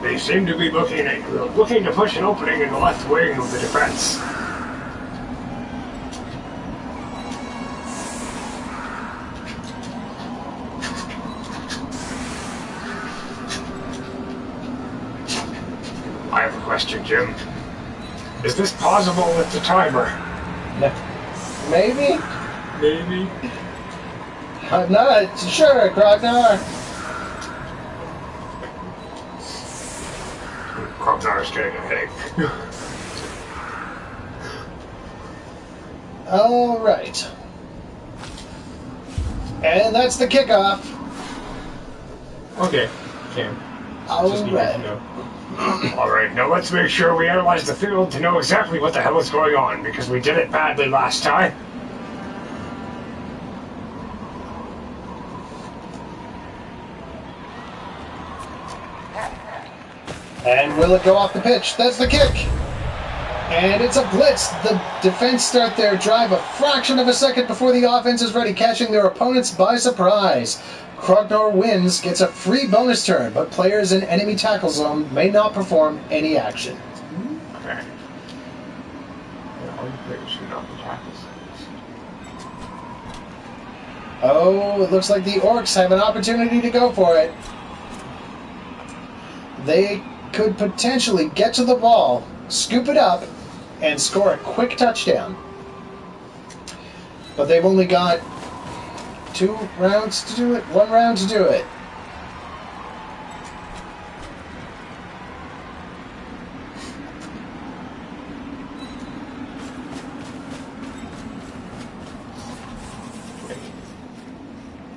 They seem to be looking to push an opening in the left wing of the defense. I have a question, Jim. Is this possible with the timer? Maybe? Maybe. I'm not sure, Krognar. Krognar is getting a headache. All right. And that's the kickoff. Okay. All Just need right. to know. Alright, now let's make sure we analyze the field to know exactly what the hell is going on, because we did it badly last time. And will it go off the pitch? That's the kick. And it's a blitz. The defense start their drive a fraction of a second before the offense is ready, catching their opponents by surprise. Krognar wins, gets a free bonus turn, but players in enemy tackle zone may not perform any action. Okay. Shoot off the tackles. Oh, it looks like the Orcs have an opportunity to go for it. They could potentially get to the ball, scoop it up, and score a quick touchdown. But they've only got 2 rounds to do it, 1 round to do it.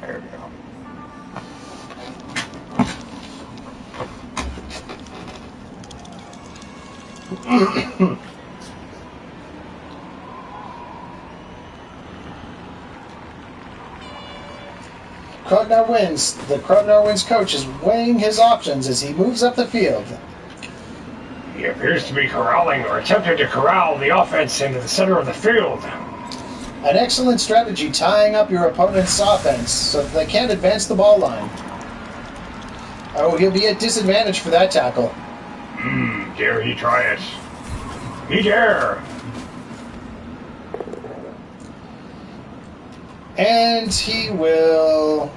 There we go. Krognar wins. The Krognar wins coach is weighing his options as he moves up the field. He appears to be corralling or attempting to corral the offense into the center of the field. An excellent strategy, tying up your opponent's offense so that they can't advance the ball line. Oh, he'll be at disadvantage for that tackle. Dare he try it? He dare! And he will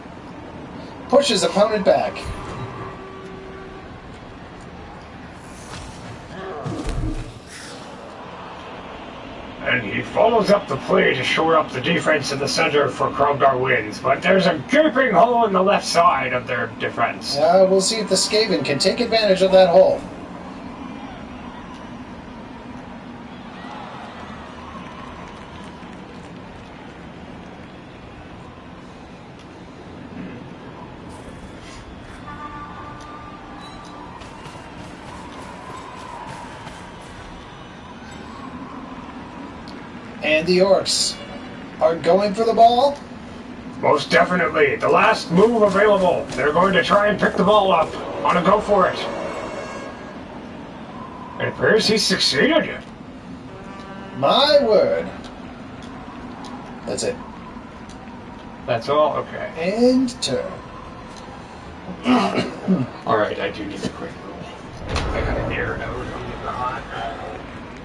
push his opponent back. And he follows up the play to shore up the defense in the center for Krognar wins, but there's a gaping hole in the left side of their defense. We'll see if the Skaven can take advantage of that hole. And the Orcs are going for the ball. Most definitely. The last move available. They're going to try and pick the ball up on a go for it. It appears he succeeded. My word. That's it. That's all? Okay. And turn. Alright, I do need a quick roll. I got an error note on the bot.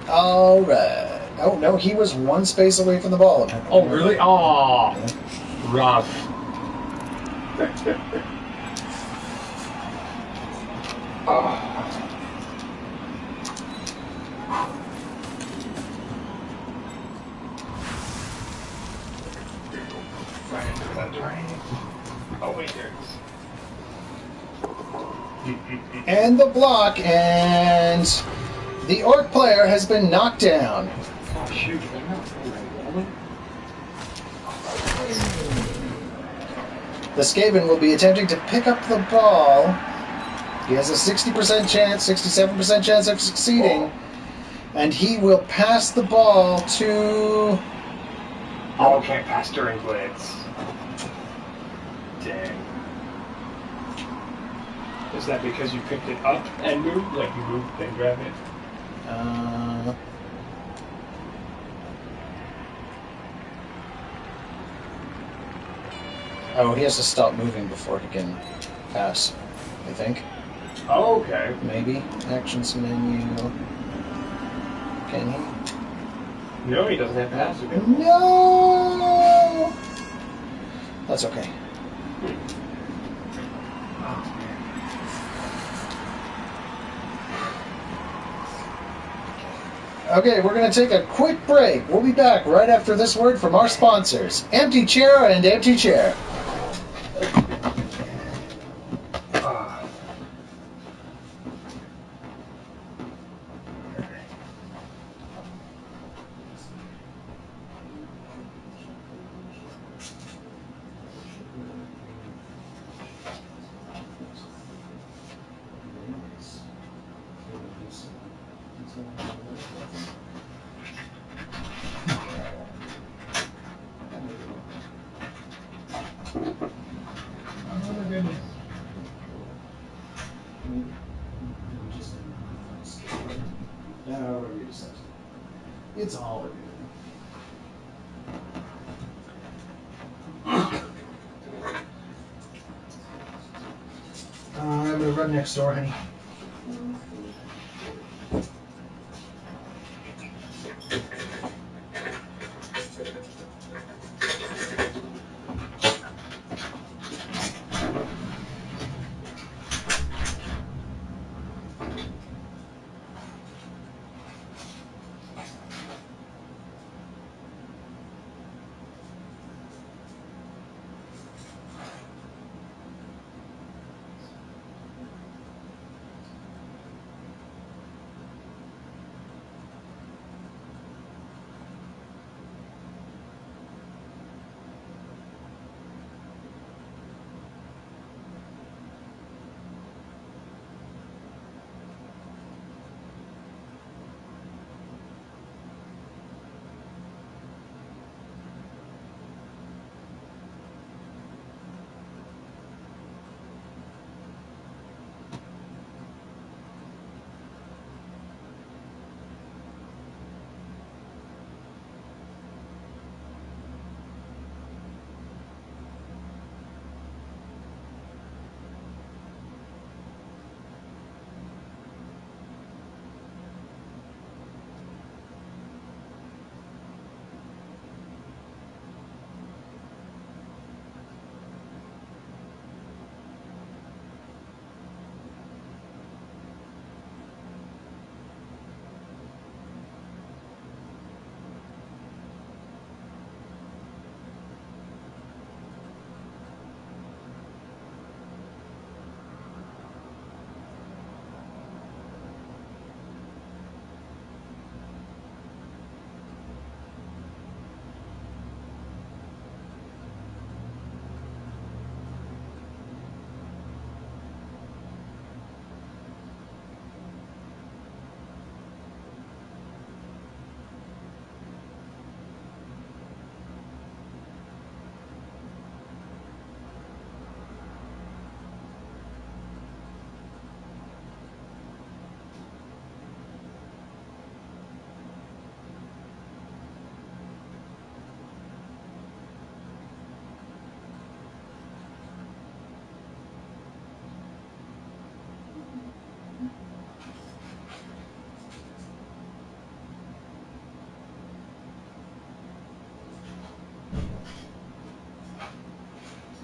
Alright. Oh, no, he was 1 space away from the ball. Oh, really? Aw. Rough. Oh, wait, there it is. And the block, and the Orc player has been knocked down. Oh, shoot. The Skaven will be attempting to pick up the ball. He has a 60% chance, 67% chance of succeeding. And he will pass the ball to... Oh, can't pass during blitz. Dang. Is that because you picked it up and moved? Like you moved, then grab it? Oh, he has to stop moving before he can pass, I think. Oh, okay. Maybe. Actions menu. Can he? No, he doesn't have to pass again. No! That's okay. Okay, we're going to take a quick break. We'll be back right after this word from our sponsors. Empty chair and empty chair. It's all good. I'm gonna run next door, honey.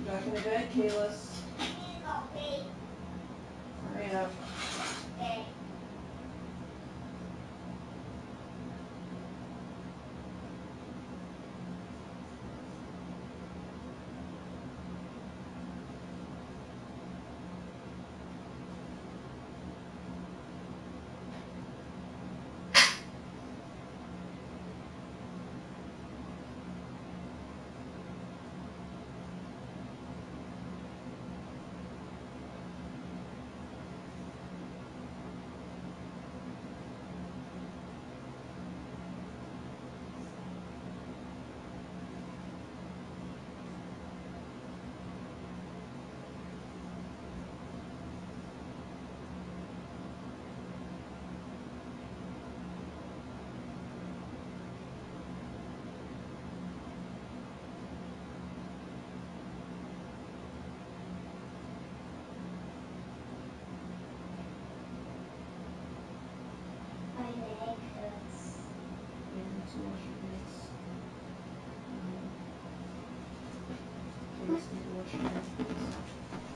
Back in the bed, Kalis. Hurry up.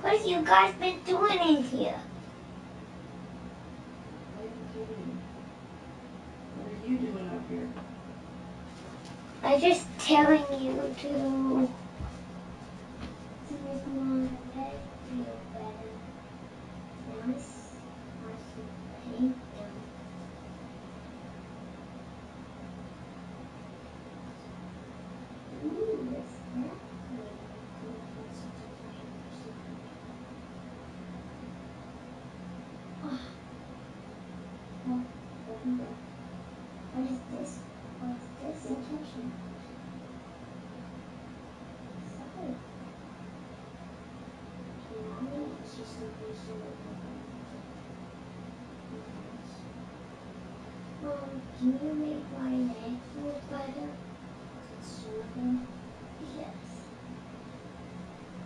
What have you guys been doing in here? What are you doing up here? I'm just telling you to make my head feel better. Once I paint them. Ooh, what's that? What is this? What's this? Can you make my neck look better? Yes.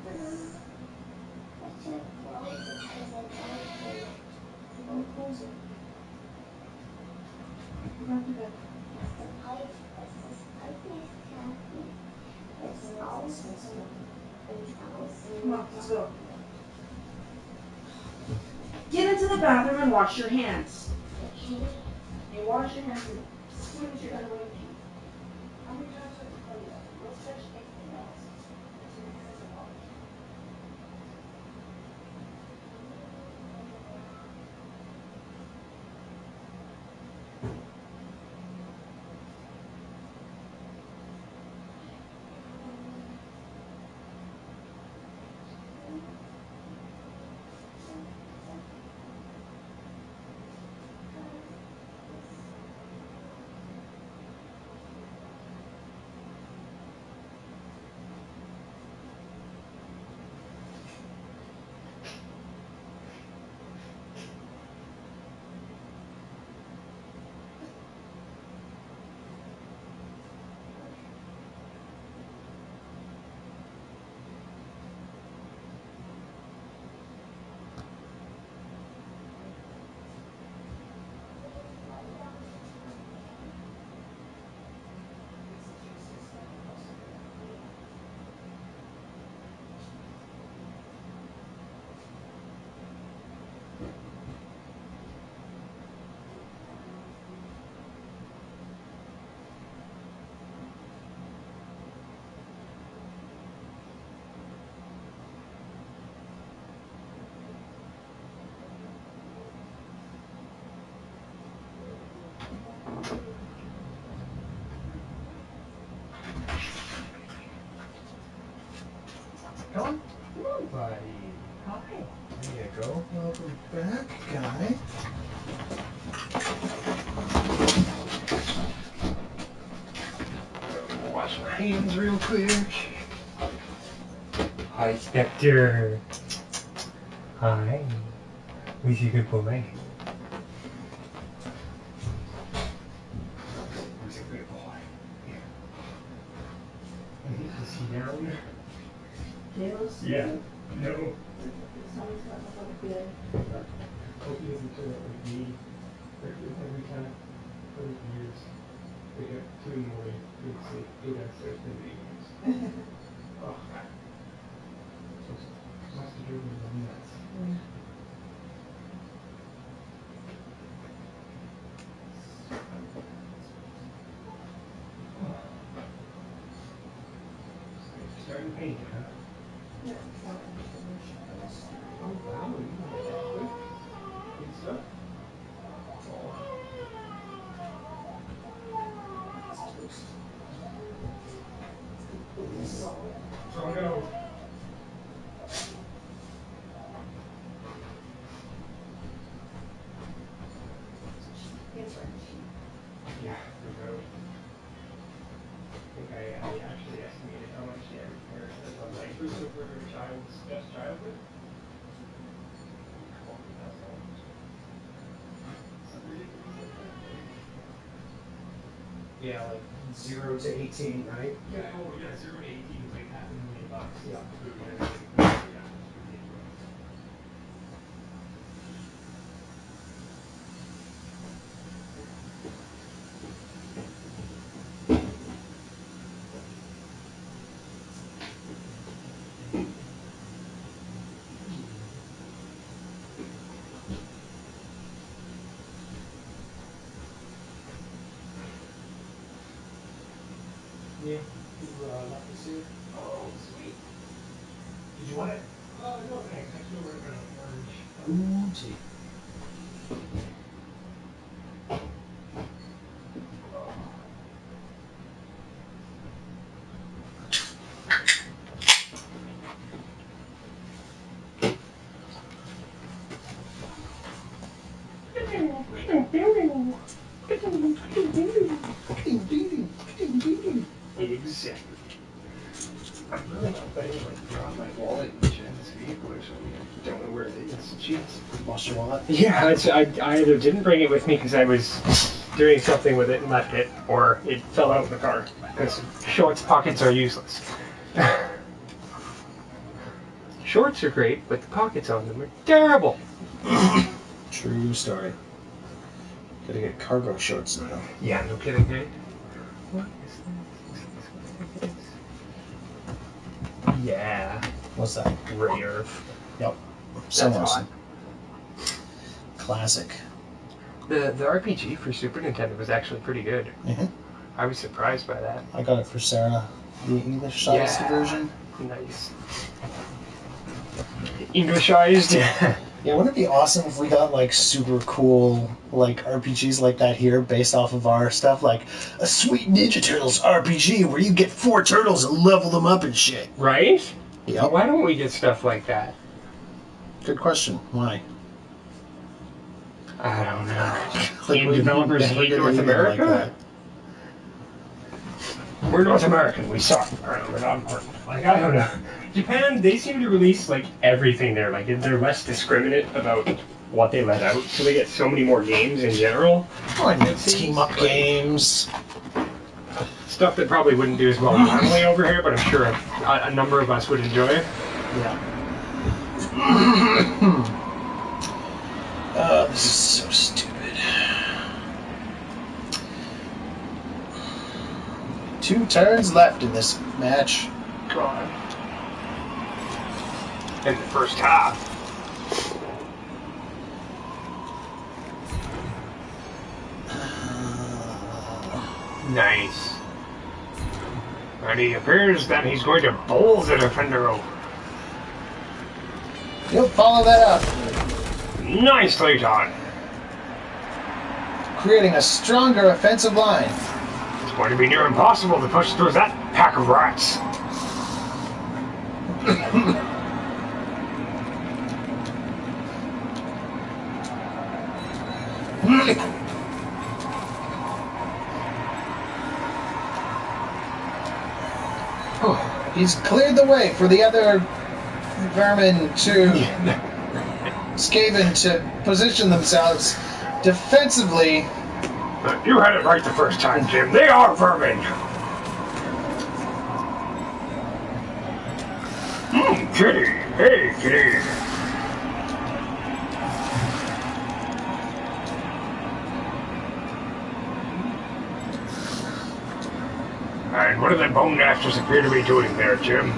I said close it because I don't do it. Don't close it. Go back to bed. It's the pipe. It's this pipe is happy. It's also. Come on, let's go. Get into the bathroom and wash your hands. Okay. You wash your hands as soon as you're done with your teeth. How many times do I have to tell you that? Don't touch anything else. Until your hands are washed. Come on. Come on, buddy. Hi. There you go. Welcome back, guy. Wash my hands real quick. Hi, Spectre. Hi. Who's your good boy? Who's a good boy? Here. Is he down? Kayla's? Yeah. No. Someone's got up on the bed. Hope he doesn't turn out like me. Every time for years. They got 2 in the morning, couldn't sleep, go downstairs, play video games. Oh. Must have driven me nuts. Starting painting, huh? Yeah. Oh wow, you know that quick. Good stuff. So I'm gonna. Yeah, for sure. I think I actually estimated how much the average parent does on like inclusive for their child's best childhood. $40,000. Something ridiculous like that. Yeah, like 0 to 18, right? Yeah, oh yeah, 0 to 18 is like $500,000. Yeah. Food and everything. Yeah, it's ridiculous. Yeah. You left this here? Oh, sweet. Did you want it? No thanks. I still working on orange. Ooh, gee. Exactly. I'm really not betting like drop my wallet in Jen's vehicle or something. I don't know where it is. Jeez. Lost your wallet? Yeah, I either didn't bring it with me because I was doing something with it and left it, or it fell out of the car. Because shorts pockets are useless. Shorts are great, but the pockets on them are terrible. True story. Gotta get cargo shorts now. Yeah, no kidding, right? What is this? Yeah. What's that? Rare. Yep. So That's awesome. Classic. The RPG for Super Nintendo was actually pretty good. Mm-hmm. I was surprised by that. I got it for Sarah, the English-sized version. Nice. Englishized. Yeah, wouldn't it be awesome if we got like super cool like RPGs like that here based off of our stuff, like a sweet Ninja Turtles RPG where you get 4 turtles and level them up and shit. Right? Yep. Why don't we get stuff like that? Good question. Why? I don't know. Like, Game developers hate North America? Like We're North American. We suck. Alright, we're not important. Like, I don't know. Japan, they seem to release, like, everything there. Like, they're less discriminate about what they let out, so they get so many more games in general. oh, and team-up games. Stuff that probably wouldn't do as well normally over here, but I'm sure a number of us would enjoy. Yeah. This is so stupid. 2 turns left in this match. God. In the first half. Nice. And he appears that he's going to bowl the defender over. You'll follow that up, Nicely done. creating a stronger offensive line. It's going to be near impossible to push through that pack of rats. He's cleared the way for the other vermin to Skaven to position themselves defensively. You had it right the first time, Jim. They are vermin. Kitty. Hey, Kitty. And what do the bone gnashers appear to be doing there, Jim?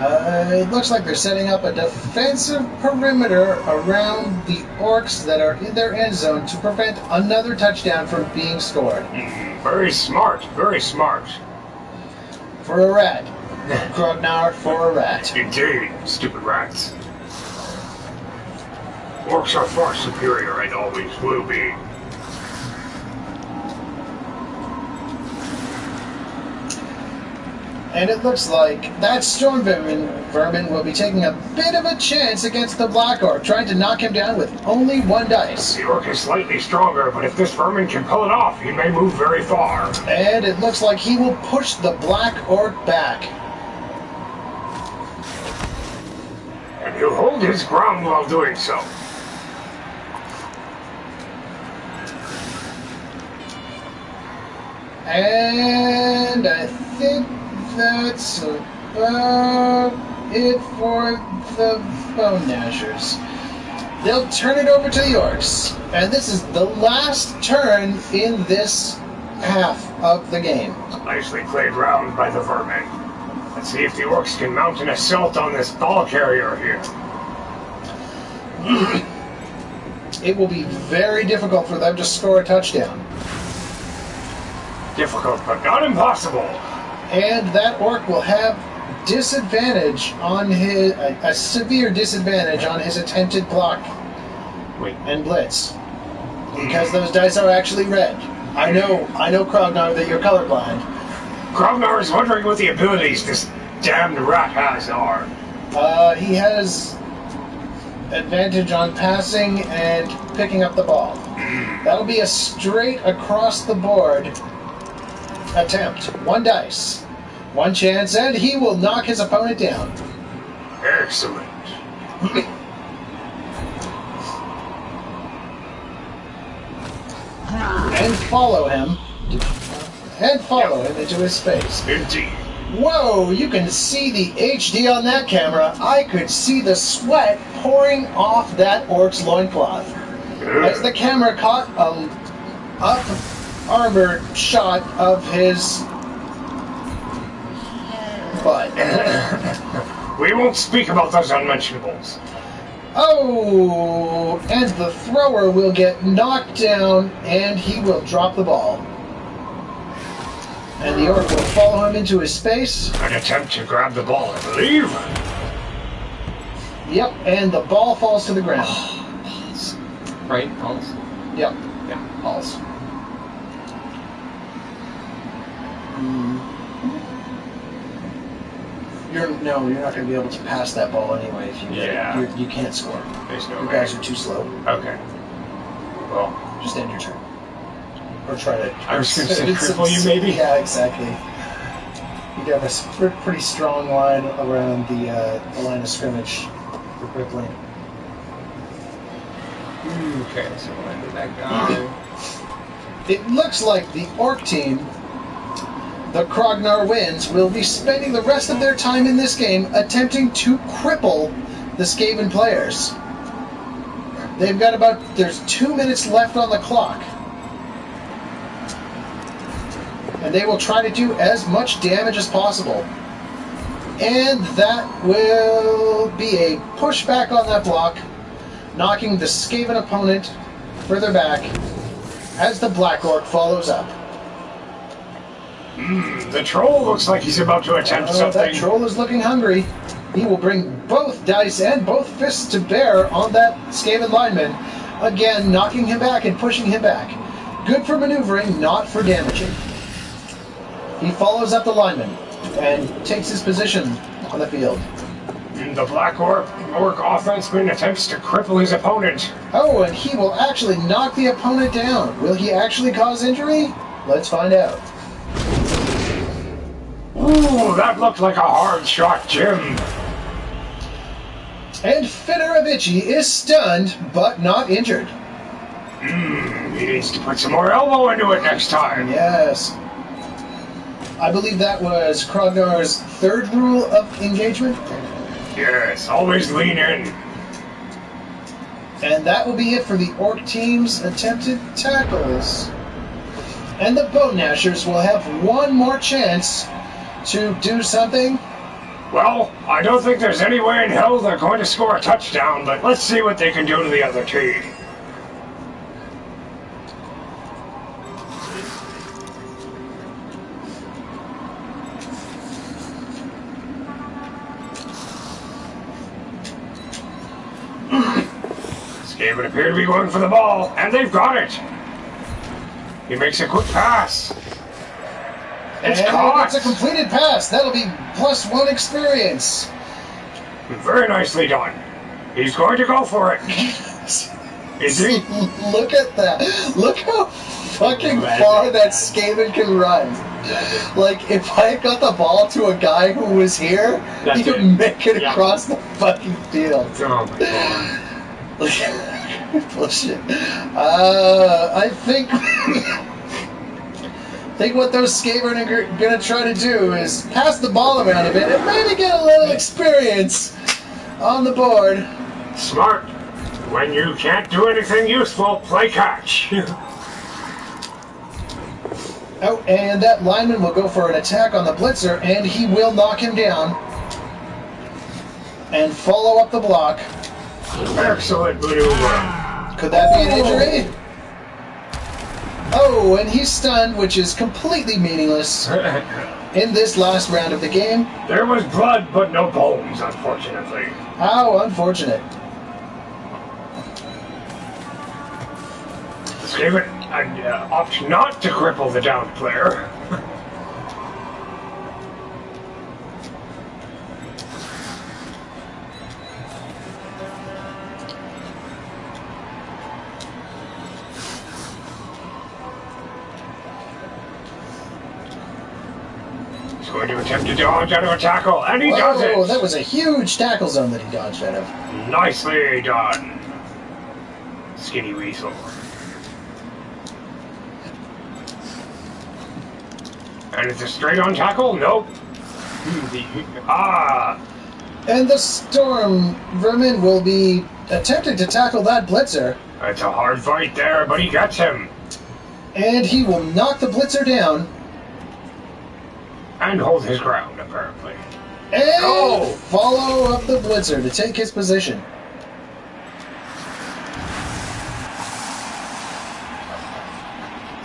It looks like they're setting up a defensive perimeter around the orcs that are in their end zone to prevent another touchdown from being scored. Very smart, very smart. For a rat. Krognar for a rat. Indeed, stupid rats. Orcs are far superior and always will be. And it looks like that storm vermin will be taking a bit of a chance against the black orc, trying to knock him down with only 1 dice. The orc is slightly stronger, but if this vermin can pull it off, he may move very far. And it looks like he will push the black orc back. And he'll hold his ground while doing so. And I think that's about it for the Bone Gnashers. They'll turn it over to the orcs. And this is the last turn in this half of the game. Nicely played round by the vermin. Let's see if the orcs can mount an assault on this ball carrier here. It will be very difficult for them to score a touchdown. Difficult, but not impossible. And that orc will have disadvantage on his a severe disadvantage on his attempted block and blitz, because those dice are actually red. I know, Krognar, that you're colorblind. Krognar is wondering what the abilities this damned rat has are. He has advantage on passing and picking up the ball. That'll be a straight across the board attempt. 1 dice, 1 chance, and he will knock his opponent down. Excellent. and follow him. Into his space. Indeed. Whoa, you can see the HD on that camera. I could see the sweat pouring off that orc's loincloth. As the camera caught a up-armored shot of his butt. We won't speak about those unmentionables. Oh, and the thrower will get knocked down and he will drop the ball. And the orc will follow him into his space. An attempt to grab the ball, I believe. Yep, and the ball falls to the ground. Balls. Right? Balls? Yep. Yeah. Balls. You're not going to be able to pass that ball anyway if you get Yeah. it. You can't score. There's no You way. guys are too slow. Okay. Well, Just end your turn. Or try to... I was going to say cripple you, maybe? Yeah, exactly. You have a pretty strong line around the line of scrimmage for crippling. Okay, so we'll end that guy. It looks like the orc team, the Krognar Winds, will be spending the rest of their time in this game attempting to cripple the Skaven players. They've got there's 2 minutes left on the clock. And they will try to do as much damage as possible. And that will be a pushback on that block, knocking the Skaven opponent further back as the Black Orc follows up. The troll looks like he's about to attempt something. That troll is looking hungry. He will bring both dice and both fists to bear on that Skaven lineman, again knocking him back and pushing him back. Good for maneuvering, not for damaging. He follows up the lineman and takes his position on the field. The Black Orc offenseman attempts to cripple his opponent. Oh, and he will actually knock the opponent down. Will he actually cause injury? Let's find out. Ooh, that looked like a hard shot, Jim. And Fedorovici is stunned, but not injured. He needs to put some more elbow into it next time. Yes. I believe that was Krognar's third rule of engagement. Yes, always lean in. And that will be it for the Orc team's attempted tackles. And the Bone Gnashers will have one more chance to do something. Well, I don't think there's any way in hell they're going to score a touchdown, but let's see what they can do to the other team. Skaven appear to be going for the ball, and they've got it. He makes a quick pass. It's caught. It's a completed pass. That'll be +1 experience. Very nicely done. He's going to go for it. Is he? Look at that. Look how fucking far that Skaven can run. Like, if I had got the ball to a guy who was here, he could make it across the fucking field. Oh my god. Bullshit. I think what those Skaven are going to try to do is pass the ball around a bit and maybe get a little experience on the board. Smart. When you can't do anything useful, play catch. Oh, and that lineman will go for an attack on the blitzer, and he will knock him down. And follow up the block. Excellent maneuver. Could that be an injury? Oh, and he's stunned, which is completely meaningless in this last round of the game. There was blood, but no bones, unfortunately. How unfortunate. Skaven opt not to cripple the downed player. He's going to attempt to dodge out of a tackle, and he does it! Oh, that was a huge tackle zone that he dodged out of. Nicely done, Skinny Weasel. And it's a straight-on tackle? Nope. Ah! And the Storm Vermin will be attempting to tackle that Blitzer. It's a hard fight there, but he gets him. And he will knock the Blitzer down. And hold his ground, apparently. And follow up the Blitzer to take his position.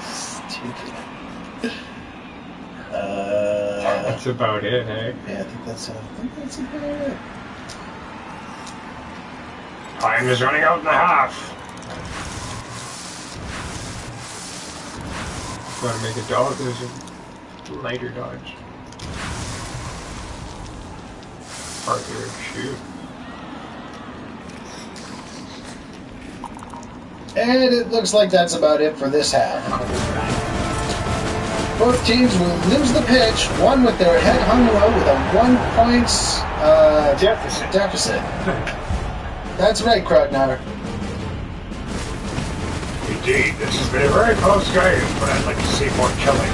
Stupid. That's about it, eh? Yeah, I think that's about it. Time is running out in the half. Gotta make a dodge. There's a lighter dodge. Harder shoot. And it looks like that's about it for this half. Both teams will lose the pitch, one with their head hung low with a 1 point deficit. That's right, Krognar. Indeed, this has been a very close game, but I'd like to see more killing.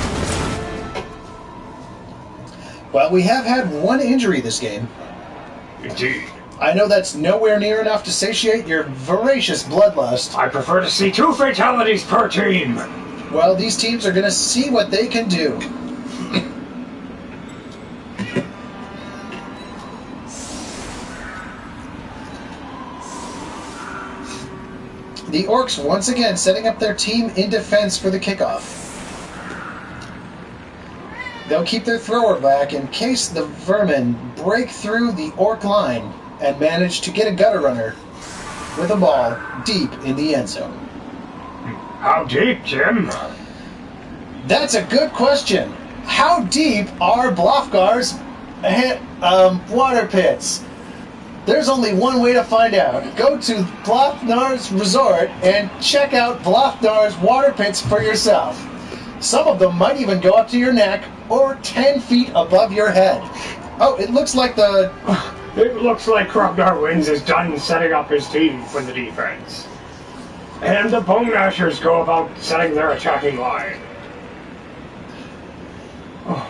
Well, we have had one injury this game. Indeed. I know that's nowhere near enough to satiate your voracious bloodlust. I prefer to see 2 fatalities per team. Well, these teams are going to see what they can do. The Orcs once again setting up their team in defense for the kickoff. They'll keep their thrower back in case the Vermin break through the Orc line and manage to get a gutter runner with a ball deep in the end zone. How deep, Jim? That's a good question. How deep are Blofgar's water pits? There's only one way to find out. Go to Blofgar's resort and check out Blofgar's water pits for yourself. Some of them might even go up to your neck or 10 feet above your head. Oh, it looks like Krognar wins is done setting up his team for the defense. And the Gnashers go about setting their attacking line. Oh.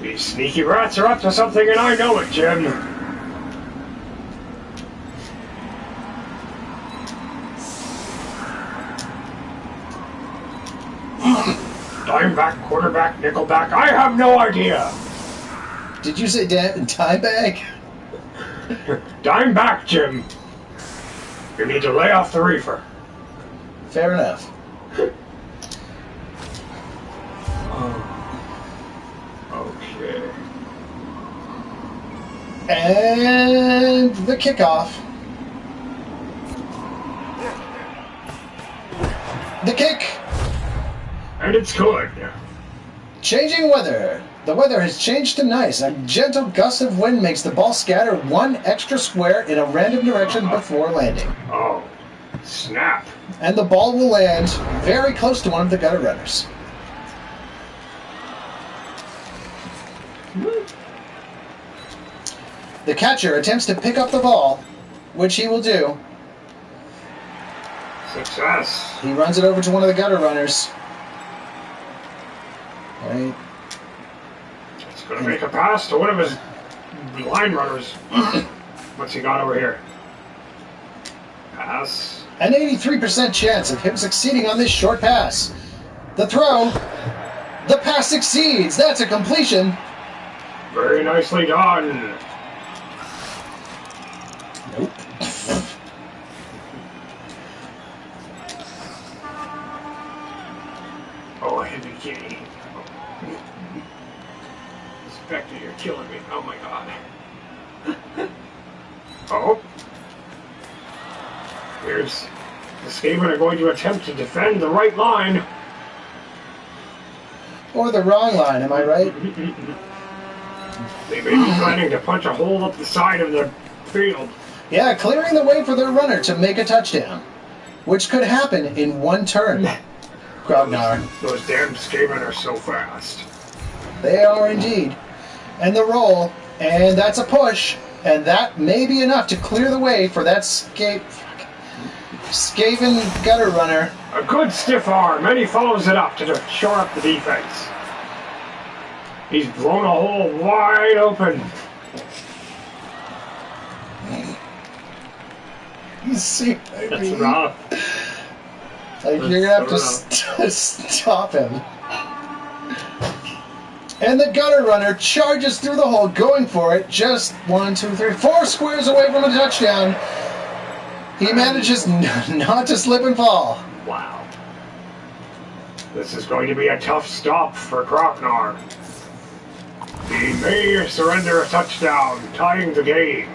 These sneaky rats are up to something, and I know it, Jim. Dimeback, quarterback, nickelback, I have no idea. Did you say dime bag? Dime back, Jim. You need to lay off the reefer. Fair enough. Okay. And the kickoff. The kick. And it's good. Changing weather. The weather has changed to nice. A gentle gust of wind makes the ball scatter 1 extra square in a random direction before landing. Oh, snap. And the ball will land very close to one of the gutter runners. The catcher attempts to pick up the ball, which he will do. Success. He runs it over to one of the gutter runners. Right. He's going to make a pass to one of his line runners. What's he got over here? Pass. An 83% chance of him succeeding on this short pass. The throw. The pass succeeds. That's a completion. Very nicely done. Nope. Oh, I hit the key. Spectre, you're killing me. Oh my god. Oh. Here's the Skaven are going to attempt to defend the right line. Or the wrong line, am I right? They may be planning to punch a hole up the side of the field. Yeah, clearing the way for their runner to make a touchdown, which could happen in one turn. Krognar. Those damn Skaven are so fast. They are indeed. And the roll, and that's a push, and that may be enough to clear the way for that Skaven gutter runner. A good stiff arm, and he follows it up to shore up the defense. He's blown a hole wide open. You see, That's rough. Like you're gonna have to stop him. And the gutter runner charges through the hole, going for it. Just 1, 2, 3, 4 squares away from a touchdown. He manages not to slip and fall. Wow. This is going to be a tough stop for Krognar. He may surrender a touchdown, tying the game.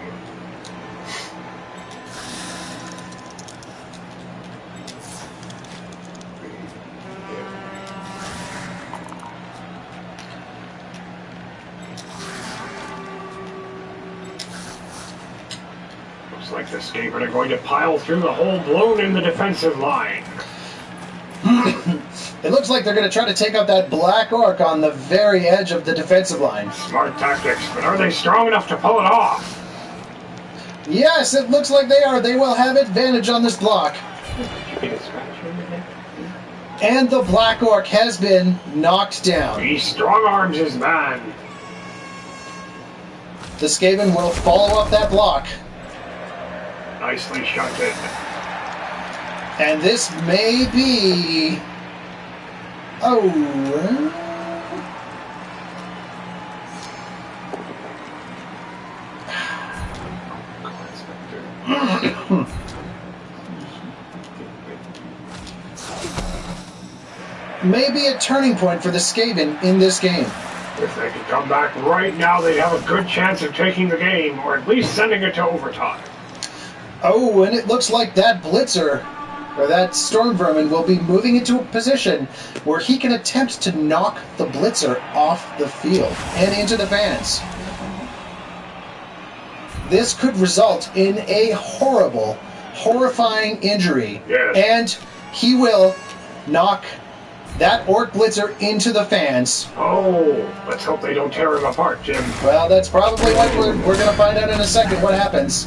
Looks like the Skaven are going to pile through the hole blown in the defensive line. It looks like they're going to try to take out that black orc on the very edge of the defensive line. Smart tactics, but are they strong enough to pull it off? Yes, it looks like they are. They will have advantage on this block. And the black orc has been knocked down. He strong arms his man. The Skaven will follow up that block. Nicely shunted. And this may be... Oh... Maybe a turning point for the Skaven in this game. If they could come back right now, they'd have a good chance of taking the game, or at least sending it to overtime. Oh, and it looks like that blitzer, or that storm vermin, will be moving into a position where he can attempt to knock the blitzer off the field and into the fans. This could result in a horrible, horrifying injury. Yes. And he will knock that orc blitzer into the fans. Oh, let's hope they don't tear him apart, Jim. Well, that's probably what we're going to find out in a second what happens.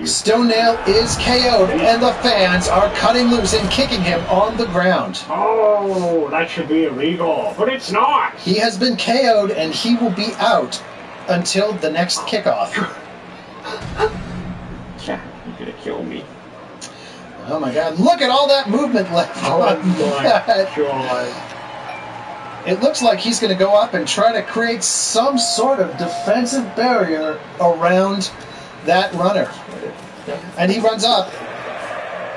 Stone Nail is KO'd, and the fans are cutting loose and kicking him on the ground. Oh, that should be illegal, but it's not. He has been KO'd, and he will be out until the next kickoff. Jack, you're gonna kill me. Oh my God, look at all that movement left on that. God. It looks like he's going to go up and try to create some sort of defensive barrier around that runner. And he runs up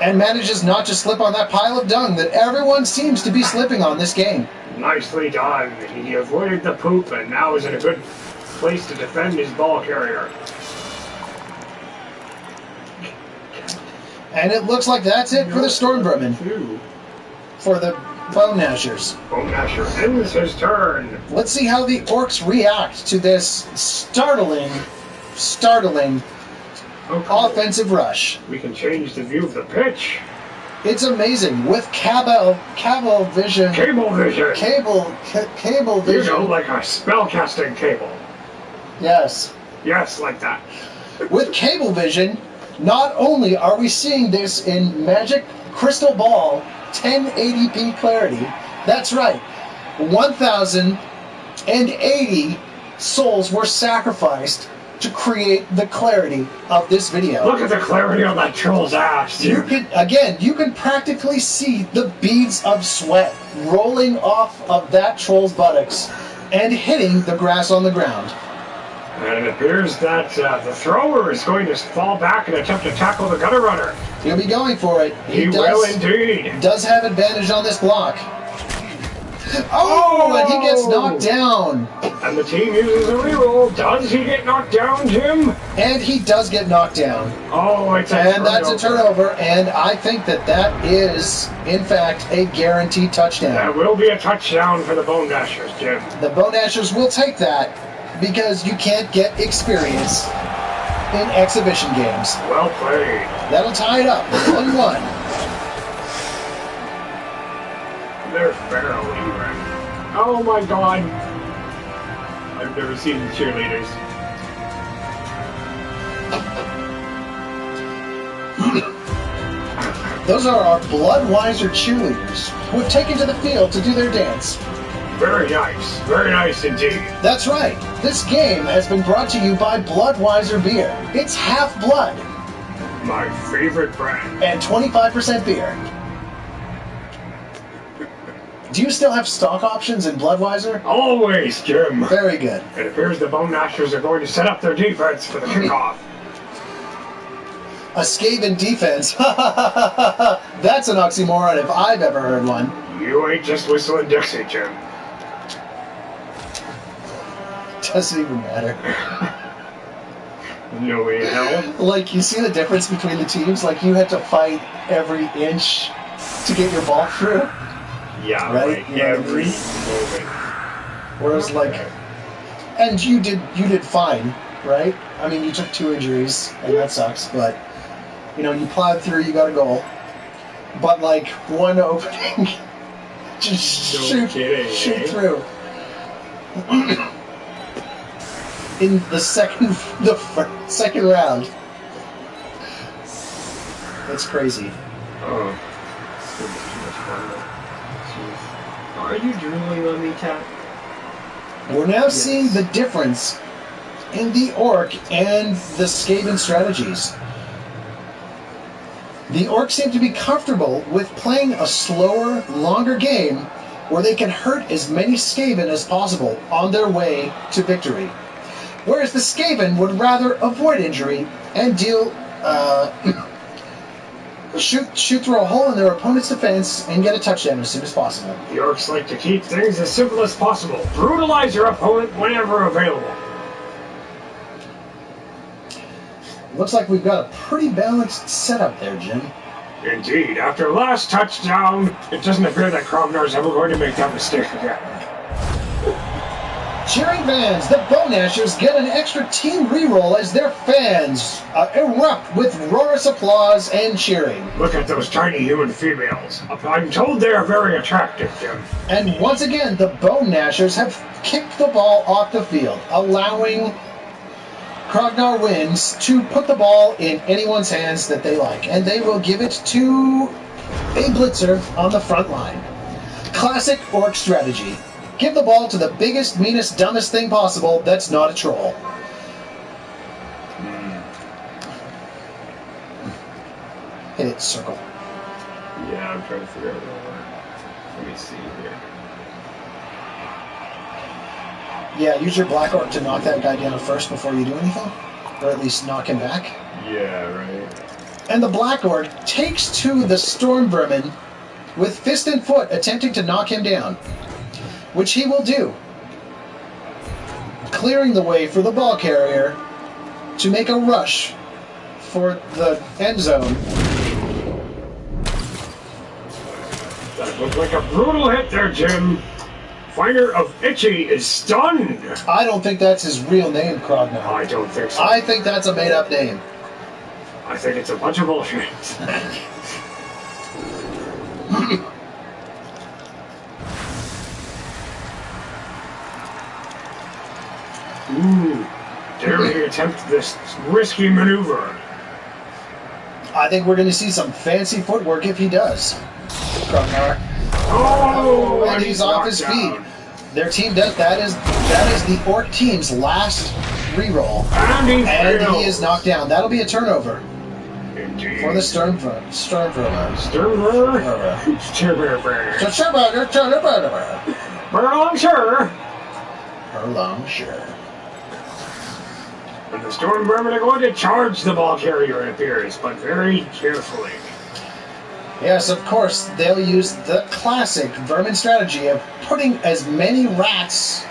and manages not to slip on that pile of dung that everyone seems to be slipping on this game. Nicely done. He avoided the poop and now is in a good place to defend his ball carrier. And it looks like that's it for the Storm Vermin. For the Bone Gnashers. Bone Gnasher ends his turn. Let's see how the Orcs react to this startling offensive rush. We can change the view of the pitch. It's amazing with cable vision. Cable vision. Cable You vision. know, like a spellcasting cable. Yes. Yes, like that. With cable vision, not only are we seeing this in Magic Crystal Ball 1080p clarity, that's right, 1,080 souls were sacrificed to create the clarity of this video. Look at the clarity on that troll's ass, dude. You can practically see the beads of sweat rolling off of that troll's buttocks and hitting the grass on the ground. And it appears that the thrower is going to fall back and attempt to tackle the gutter runner. He'll be going for it. He will indeed. Does have advantage on this block. Oh, and he gets knocked down. And the team uses a reroll. Does he get knocked down, Jim? And he does get knocked down. Oh, it's a And that's a turnover, and I think that that is, in fact, a guaranteed touchdown. That will be a touchdown for the Bone Gnashers, Jim. The Bone Gnashers will take that because you can't get experience in exhibition games. Well played. That'll tie it up, 1-1. They're fairly even. Oh my God. I've never seen cheerleaders. Those are our Bloodweiser cheerleaders who have taken to the field to do their dance. Very nice indeed. That's right. This game has been brought to you by Bloodweiser beer. It's half blood My favorite brand. and 25% beer. Do you still have stock options in Bloodweiser? Always, Jim. Very good. It appears the Bone Gnashers are going to set up their defense for the kickoff. A Skaven defense. That's an oxymoron if I've ever heard one. You ain't just whistling Dixie, Jim. Doesn't even matter. No way in hell. Like, you see the difference between the teams? Like, you had to fight every inch to get your ball through. Yeah, Right? like You know what I every mean? moment. Whereas, like, and you did fine, right? I mean, you took 2 injuries, and that sucks, but, you know, you plowed through, you got a goal. But, like, one opening, just No kidding, shoot eh? through. In the second round. That's crazy. Oh. Are you drooling on me, Cat? We're now seeing the difference in the Orc and the Skaven strategies. The Orcs seem to be comfortable with playing a slower, longer game where they can hurt as many Skaven as possible on their way to victory. Whereas the Skaven would rather avoid injury and deal, shoot through a hole in their opponent's defense and get a touchdown as soon as possible. The Orcs like to keep things as simple as possible. Brutalize your opponent whenever available. Looks like we've got a pretty balanced setup there, Jim. Indeed, after last touchdown, it doesn't appear that Krognar's ever going to make that mistake again. Cheering fans, the Bone Gnashers get an extra team reroll as their fans erupt with roarous applause and cheering. Look at those tiny human females. I'm told they are very attractive, Jim. And once again, the Bone Gnashers have kicked the ball off the field, allowing Krognar wins to put the ball in anyone's hands that they like, and they will give it to a blitzer on the front line. Classic Orc strategy. Give the ball to the biggest, meanest, dumbest thing possible that's not a troll. Hit it, circle. Yeah, I'm trying to figure out where. Let me see here. Yeah, use your Black Orc to knock that guy down first before you do anything. Or at least knock him back. Yeah, right. And the Black Orc takes to the Storm Vermin with fist and foot, attempting to knock him down. Which he will do. Clearing the way for the ball carrier to make a rush for the end zone. That looked like a brutal hit there, Jim. Finder of Itchy is stunned. I don't think that's his real name, Krognar. I don't think so. I think that's a made-up name. I think it's a bunch of bullshit. Ooh, dare he attempt this risky maneuver? I think we're going to see some fancy footwork if he does. Krognar. Oh, And he's off his feet. Their team does that is the Orc team's last reroll. And he is knocked down. That'll be a turnover Indeed. for the Sturmvermin. Burlong, sure. Furlong, sure. And the Storm Vermin are going to charge the ball carrier, it appears, but very carefully. Yes, of course, they'll use the classic Vermin strategy of putting as many rats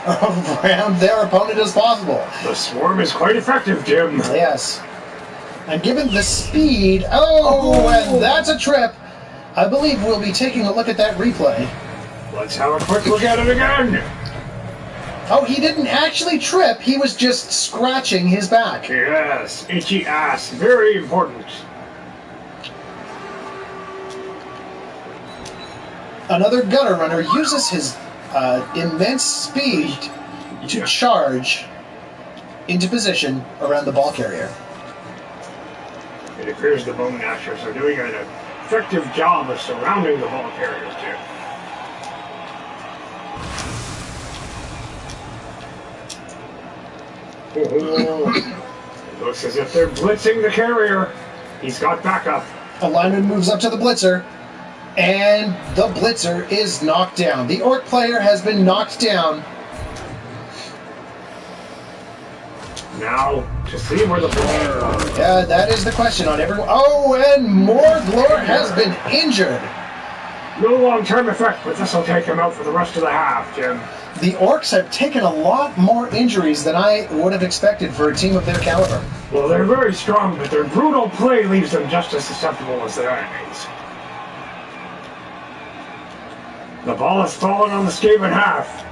around their opponent as possible. The swarm is quite effective, Jim. Yes. And given the speed... Oh, and that's a trip. I believe we'll be taking a look at that replay. Let's have a quick look at it again. Oh, he didn't actually trip. He was just scratching his back. Yes, itchy ass. Very important. Another gutter runner uses his immense speed to charge into position around the ball carrier. It appears the Bone Gnashers are doing an effective job of surrounding the ball carriers, Jim. It looks as if they're blitzing the carrier. He's got backup. A lineman moves up to the blitzer, and the blitzer is knocked down. The orc player has been knocked down. Now, to see where the ball... Yeah, that is the question on everyone. Oh, and Morglor has been injured. No long-term effect, but this will take him out for the rest of the half, Jim. The orcs have taken a lot more injuries than I would have expected for a team of their caliber. Well, they're very strong, but their brutal play leaves them just as susceptible as their enemies. The ball has fallen on the Skaven half.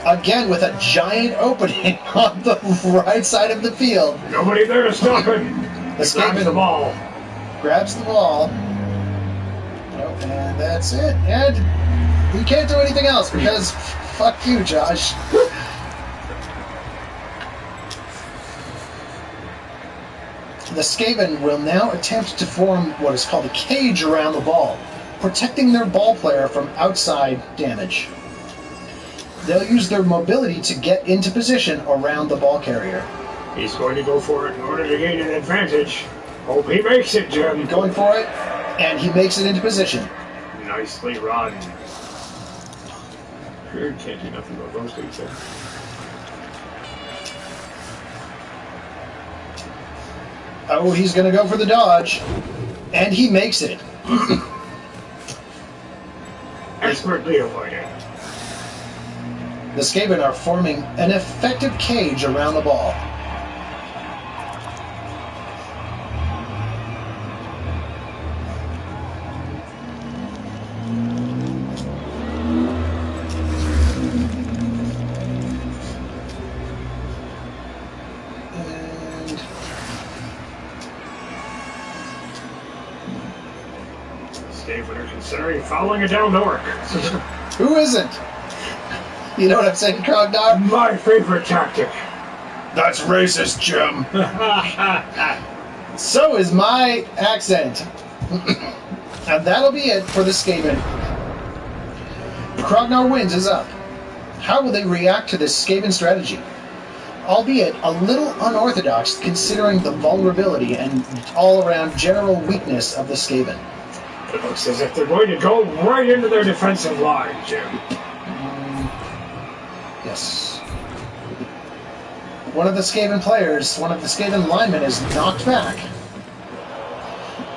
Again, with a giant opening on the right side of the field. Nobody there to stop it. The Skaven the ball. Grabs the ball. Oh, and that's it. And he can't do anything else because fuck you, Josh. The Skaven will now attempt to form what is called a cage around the ball, protecting their ball player from outside damage. They'll use their mobility to get into position around the ball carrier. He's going to go for it in order to gain an advantage. Hope he makes it, Jim. Going for it, and he makes it into position. Nicely run. Sure, can't do nothing about those things there. Oh, he's going to go for the dodge, and he makes it. Expertly avoided. The Skaven are forming an effective cage around the ball. Skaven are considering following a down orc. Who isn't? You know what I'm saying, Krognar? My favorite tactic. That's racist, Jim. So is my accent. And that'll be it for the Skaven. Krognar wins is up. How will they react to this Skaven strategy? Albeit a little unorthodox considering the vulnerability and all-around general weakness of the Skaven. It looks as if they're going to go right into their defensive line, Jim. Yes. One of the Skaven players, one of the Skaven linemen is knocked back.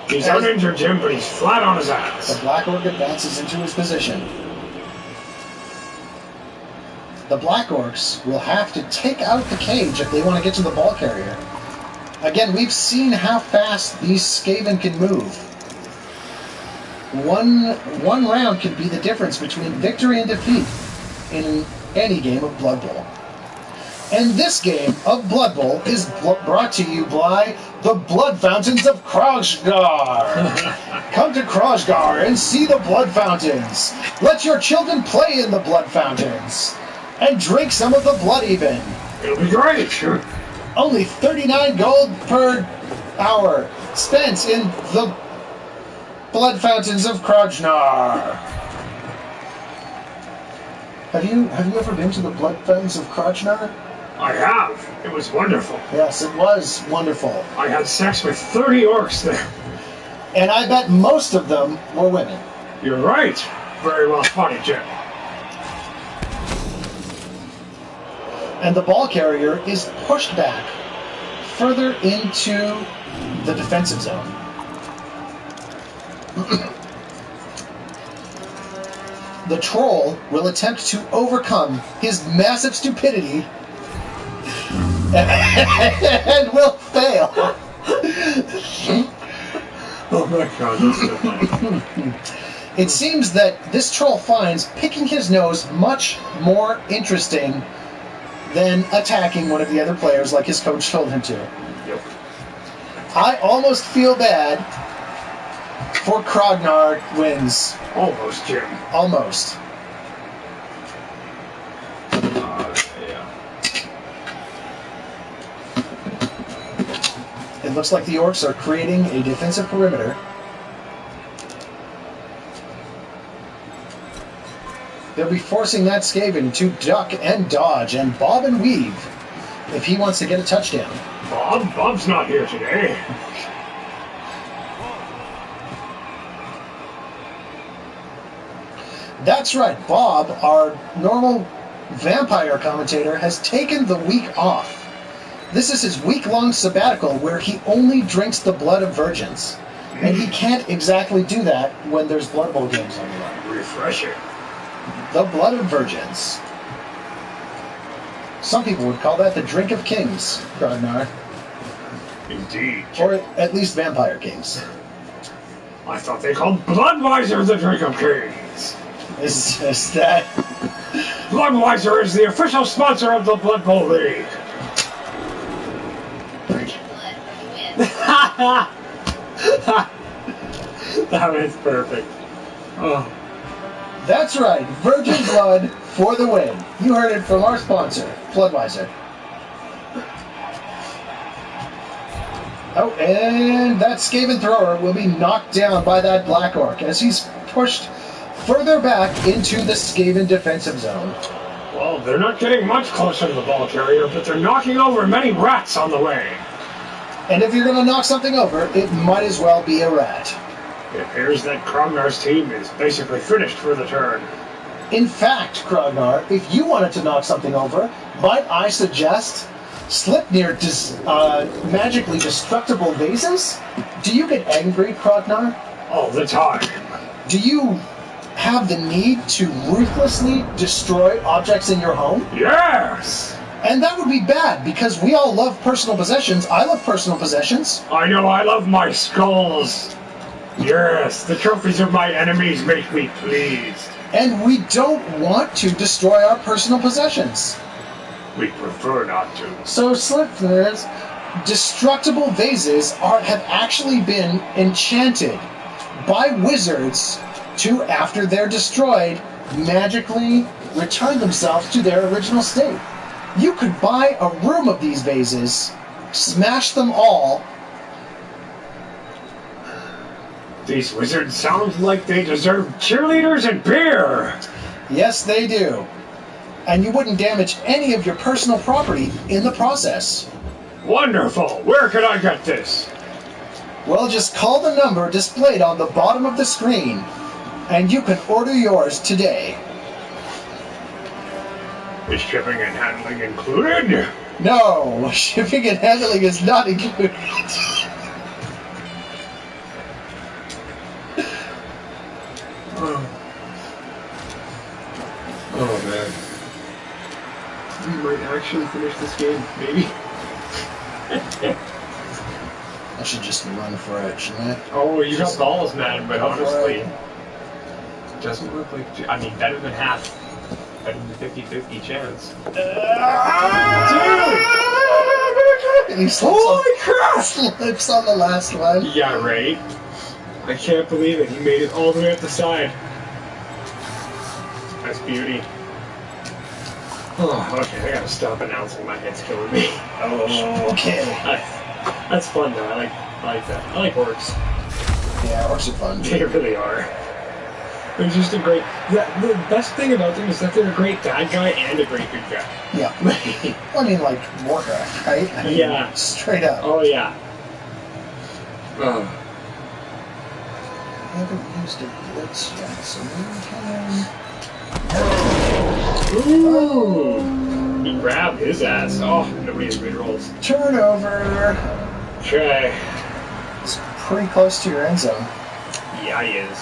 He's uninjured, Jim, but he's flat on his ass. The Black Orc advances into his position. The Black Orcs will have to take out the cage if they want to get to the ball carrier. Again, we've seen how fast these Skaven can move. One round could be the difference between victory and defeat in any game of Blood Bowl. And this game of Blood Bowl is brought to you by the Blood Fountains of Krognar. Come to Krognar and see the Blood Fountains. Let your children play in the Blood Fountains. And drink some of the blood even. It'll be great, sure. Only 39 gold per hour spent in the Blood Fountains of Krognar. Have you ever been to the Blood Fountains of Krognar? I have. It was wonderful. Yes, it was wonderful. I had sex with 30 orcs there. And I bet most of them were women. You're right. Very well spotted, Jim. And the ball carrier is pushed back further into the defensive zone. The troll will attempt to overcome his massive stupidity and will fail. Oh my god, that's so funny. It seems that this troll finds picking his nose much more interesting than attacking one of the other players like his coach told him to. Yep. I almost feel bad for Krognar wins. Almost, Jim. Almost. Yeah. And looks like the orcs are creating a defensive perimeter. They'll be forcing that Skaven to duck and dodge and bob and weave if he wants to get a touchdown. Bob's not here today. That's right, Bob, our normal vampire commentator, has taken the week off. This is his week-long sabbatical where he only drinks the blood of virgins. And he can't exactly do that when there's Blood Bowl games on the line. Refreshing. The blood of virgins. Some people would call that the drink of kings, Krognar. Indeed. Or at least vampire kings. I thought they called Bloodweiser the drink of kings. Is that... Bloodweiser is the official sponsor of the Blood Bowl League. That was perfect. Oh. That's right, virgin blood for the win. You heard it from our sponsor, Bloodweiser. Oh, and that Skaven thrower will be knocked down by that Black Orc as he's pushed further back into the Skaven defensive zone. Well, they're not getting much closer to the ball carrier, but they're knocking over many rats on the way. And if you're going to knock something over, it might as well be a rat. It appears that Krognar's team is basically finished for the turn. In fact, Krognar, if you wanted to knock something over, might I suggest slip near magically destructible vases? Do you get angry, Krognar? All the time. Do you have the need to ruthlessly destroy objects in your home? Yes! And that would be bad, because we all love personal possessions. I love personal possessions. I know, I love my skulls. Yes, the trophies of my enemies make me pleased. And we don't want to destroy our personal possessions. We prefer not to. So, Slipknot's destructible vases have actually been enchanted by wizards to, after they're destroyed, magically return themselves to their original state. You could buy a room of these vases, smash them all. These wizards sound like they deserve cheerleaders and beer. Yes, they do. And you wouldn't damage any of your personal property in the process. Wonderful. Where can I get this? Well, just call the number displayed on the bottom of the screen, and you can order yours today. Is shipping and handling included? No, shipping and handling is not included. Oh man. We might actually finish this game, maybe. I should just run for it, shouldn't I? Oh, you got balls, man, but Go for honestly, it. it doesn't look like... I mean, better than half. Better than 50-50 chance. And he slips Holy crap! slips on the last one. Yeah, right? I can't believe it. He made it all the way up the side. That's beauty. Oh, okay, I gotta stop announcing. My head's killing me. Oh, okay. That's fun though. I like that. I like orcs. Yeah, orcs are fun. They really are. They're just a great... The best thing about them is that they're a great bad guy and a great good guy. Yeah. Well, I mean, like Warcraft, right? I mean, Yeah. Straight up. Oh, yeah. I haven't used a blitz yet, so maybe we can... Ooh! He grabbed his ass. Oh, nobody has good rolls. Turnover! Okay. It's pretty close to your end zone. Yeah, he is.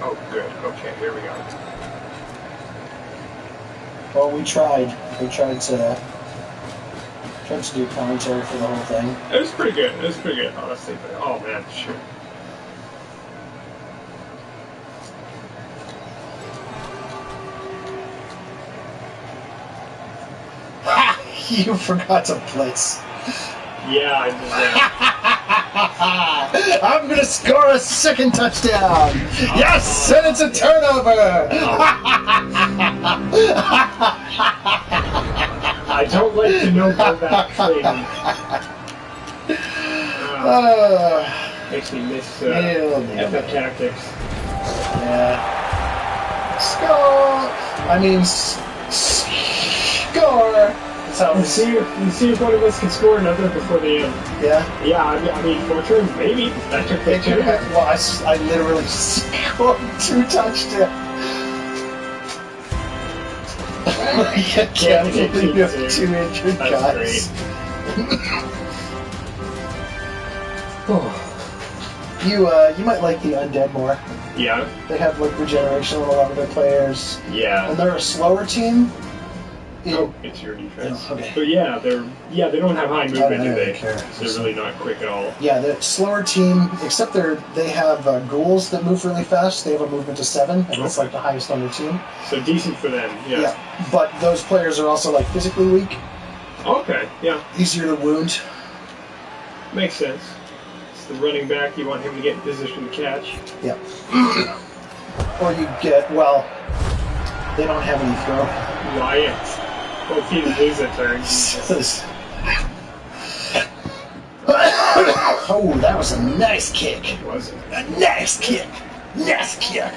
Oh, good. Okay, here we go. Well, we tried. We tried to do commentary for the whole thing. It was pretty good. It was pretty good, honestly. But, oh, man, shoot. Ha! You forgot to blitz. Yeah, I just... I'm gonna score a second touchdown. Yes, and it's a turnover. I don't like to know about that thing. Makes me miss epic tactics. Yeah. Score! I mean, score! That's how Let's see if one of us can score another before the end. Yeah? Yeah, I mean 4 turns, maybe. That took They like could 2. have, well, I literally scored 2 touchdowns. I can't believe you have 2 injured That's guys. You might like the undead more. Yeah. They have like regeneration on a lot of their players. Yeah. And they're a slower team. Oh, it's your defense. Oh, okay. But yeah, they don't have high movement, do they? Care. So they're really not quick at all. Yeah, the slower team, except they have ghouls that move really fast. They have a movement of 7, and that's like the highest on their team. So decent for them, yeah. Yeah, but those players are also like physically weak. Okay, yeah. Easier to wound. Makes sense. It's the running back, you want him to get in position to catch. Yeah. Or you get, well, they don't have any throw. Lions. Well, if he lose a turn, Oh, that was a nice kick. was it? A nice kick. Nice kick.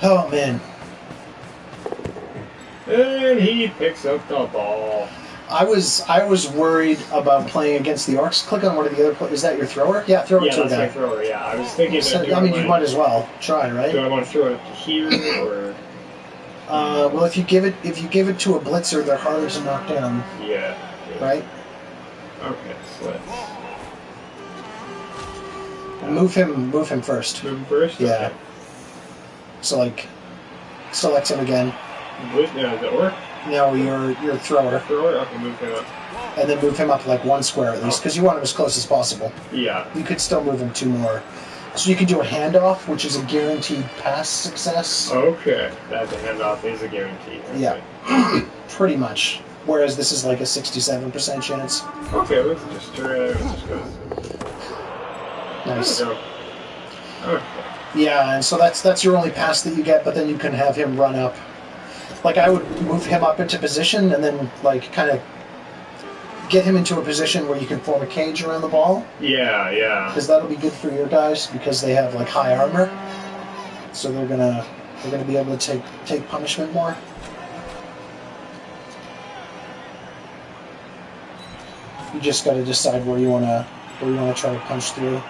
Oh, man. And he picks up the ball. I was worried about playing against the Orcs. Click on one of the other. Is that your thrower? Yeah, throw it Yeah, to a that's my guy. thrower, yeah. I was thinking So, that I mean, you might as well try, right? Do I want to throw it here, or... Well, if you give it to a blitzer, they're harder to knock down, Yeah. right? Okay, so let's... Move him first. Move him first? Yeah. Okay. So like, select him again. The orc? No, your thrower, Thrower? Okay, move him up. and then move him up like 1 square at least, because you want him as close as possible. Yeah. You could still move him 2 more. So you can do a handoff, which is a guaranteed pass success. Okay. That the handoff is a guarantee. Okay. Yeah, pretty much. Whereas this is like a 67% chance. Okay, let's just go. Nice. There we go. Okay. Yeah, and so that's your only pass that you get, but then you can have him run up. Like, I would move him up into position and then, like, kind of get him into a position where you can form a cage around the ball. Yeah, yeah. Because that'll be good for your guys, because they have, like, high armor. So they're gonna be able to take punishment more. You just gotta decide where you wanna try to punch through.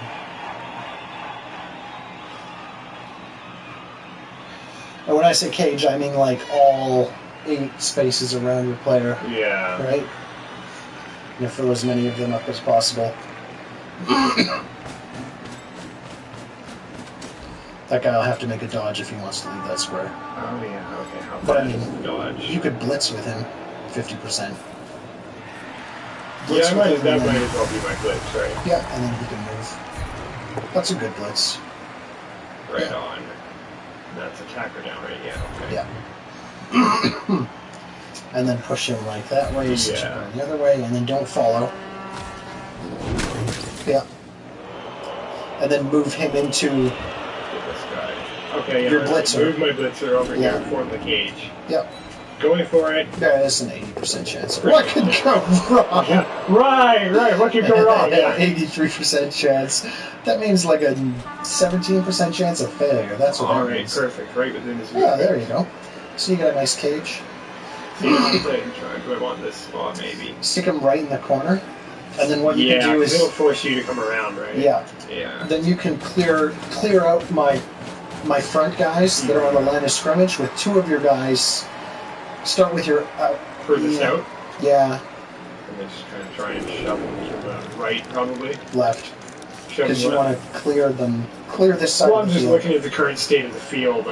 And when I say cage, I mean like all 8 spaces around your player, Yeah. right? You fill as many of them up as possible. That guy will have to make a dodge if he wants to leave that square. Oh, yeah, okay. How But I fast mean, is the dodge? you could blitz with him 50%. Yeah, that might as and then- well be my blitz, right? Yeah, and then he can move. That's a good blitz. Right Yeah. on. That's attacker down, right? Yeah, okay. Yeah. And then push him like that way, switch him Yeah. around the other way, and then don't follow. Yeah. And then move him into... Get this guy. Okay, yeah. Your right. blitzer. Move my blitzer over Yeah. here, form the cage. Yep. Going for it. There's an 80% chance. What could go wrong? Yeah. Right. What could go wrong? Yeah. 83% chance. That means like a 17% chance of failure. That's what All that right, means. perfect. Right within his Yeah, there you go. So you got a nice cage. See, I'm playing try. Do I want this spot, maybe? Stick him right in the corner. And then what you Yeah, can do 'cause is... it'll force you to come around, right? Yeah. Yeah. Then you can clear out my front guys that are on the line of scrimmage with 2 of your guys. Start with your Furthest yeah. out. Yeah, I'm just try and shove them to the right, probably. left. Shove Because them you left. want to clear this side Well, of I'm the just field. looking at the current state of the field.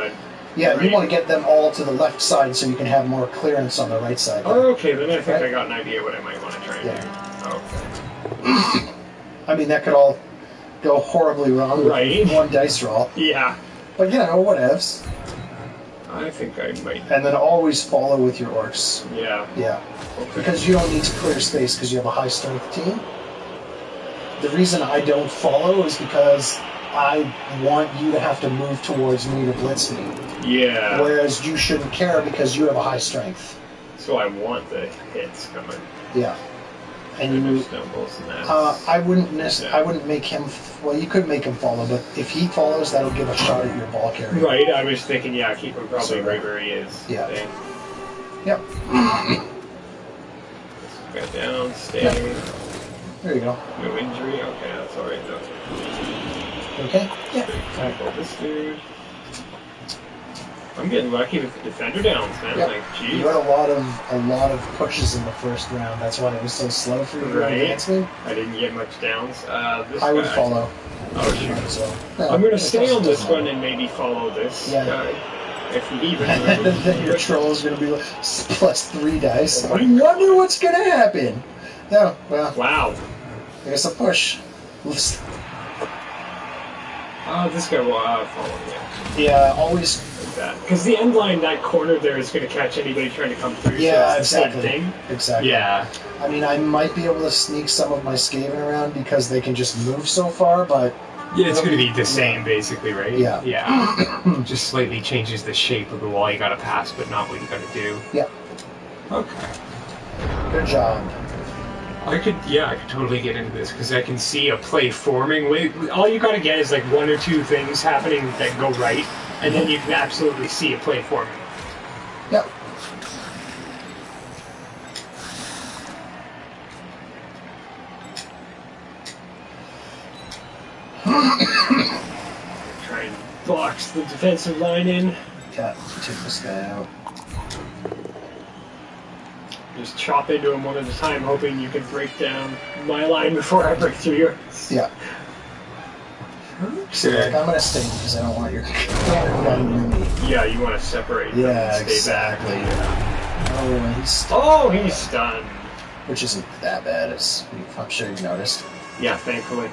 Yeah, right. you want to get them all to the left side so you can have more clearance on the right side. Oh, okay. Then I think Right. I got an idea what I might want to try and Yeah. do. Okay. I mean, that could all go horribly wrong with Right. 1 dice roll. Yeah. But, you know, whatevs. I think I might. And then always follow with your orcs. Yeah. Yeah. Okay. Because you don't need to clear space because you have a high strength team. The reason I don't follow is because I want you to have to move towards me to blitz me. Yeah. Whereas you shouldn't care because you have a high strength. So I want the hits coming. Yeah. And And you, stumbles and that. I wouldn't make him. Well, you could make him follow, but if he follows, that'll give a shot at your ball carrier. Right, I was thinking, yeah, keep him probably So, right where he is. yeah. Okay. Yep. Got down, stay. Yep. There you go. No injury. Okay, that's alright though. Okay. Yeah. Tackle this dude. I'm getting lucky with the defender downs, man. Yep. Like, geez. You had a lot of pushes in the first round. That's why it was so slow for you Right. against me. I didn't get much downs. This I would guy. follow. Oh, shoot. So, no, I'm gonna it stay on this doesn't one matter. and maybe follow this Yeah. guy. If he even Then your troll is going to be like +3 dice. I wonder what's going to happen. No, well, Wow. I guess a push. Oops. Oh, this guy will follow me. Yeah, always. Like that. Because the end line, that corner there is going to catch anybody trying to come through. Yeah, so it's the same exactly. thing. Exactly. Yeah. I mean, I might be able to sneak some of my Skaven around because they can just move so far, but Yeah, it's going to be the same, basically, right? Yeah. Yeah. Just slightly changes the shape of the wall you got to pass, but not what you got to do. yeah, Okay. good job. I could totally get into this because I can see a play forming. All you got to get is like one or two things happening that go right, and then you can absolutely see a play forming. Yep. Try and box the defensive line in. Yeah, take this guy out. Just chop into him one at a time, hoping you can break down my line before I break through yours. Yeah. So, like, I'm gonna stay because I don't want your guy near me. Yeah, you want to separate. them Yeah, and stay exactly. back. Oh, and he's stunned. Oh, he's stunned. Which isn't that bad, as I'm sure you've noticed. Yeah, thankfully.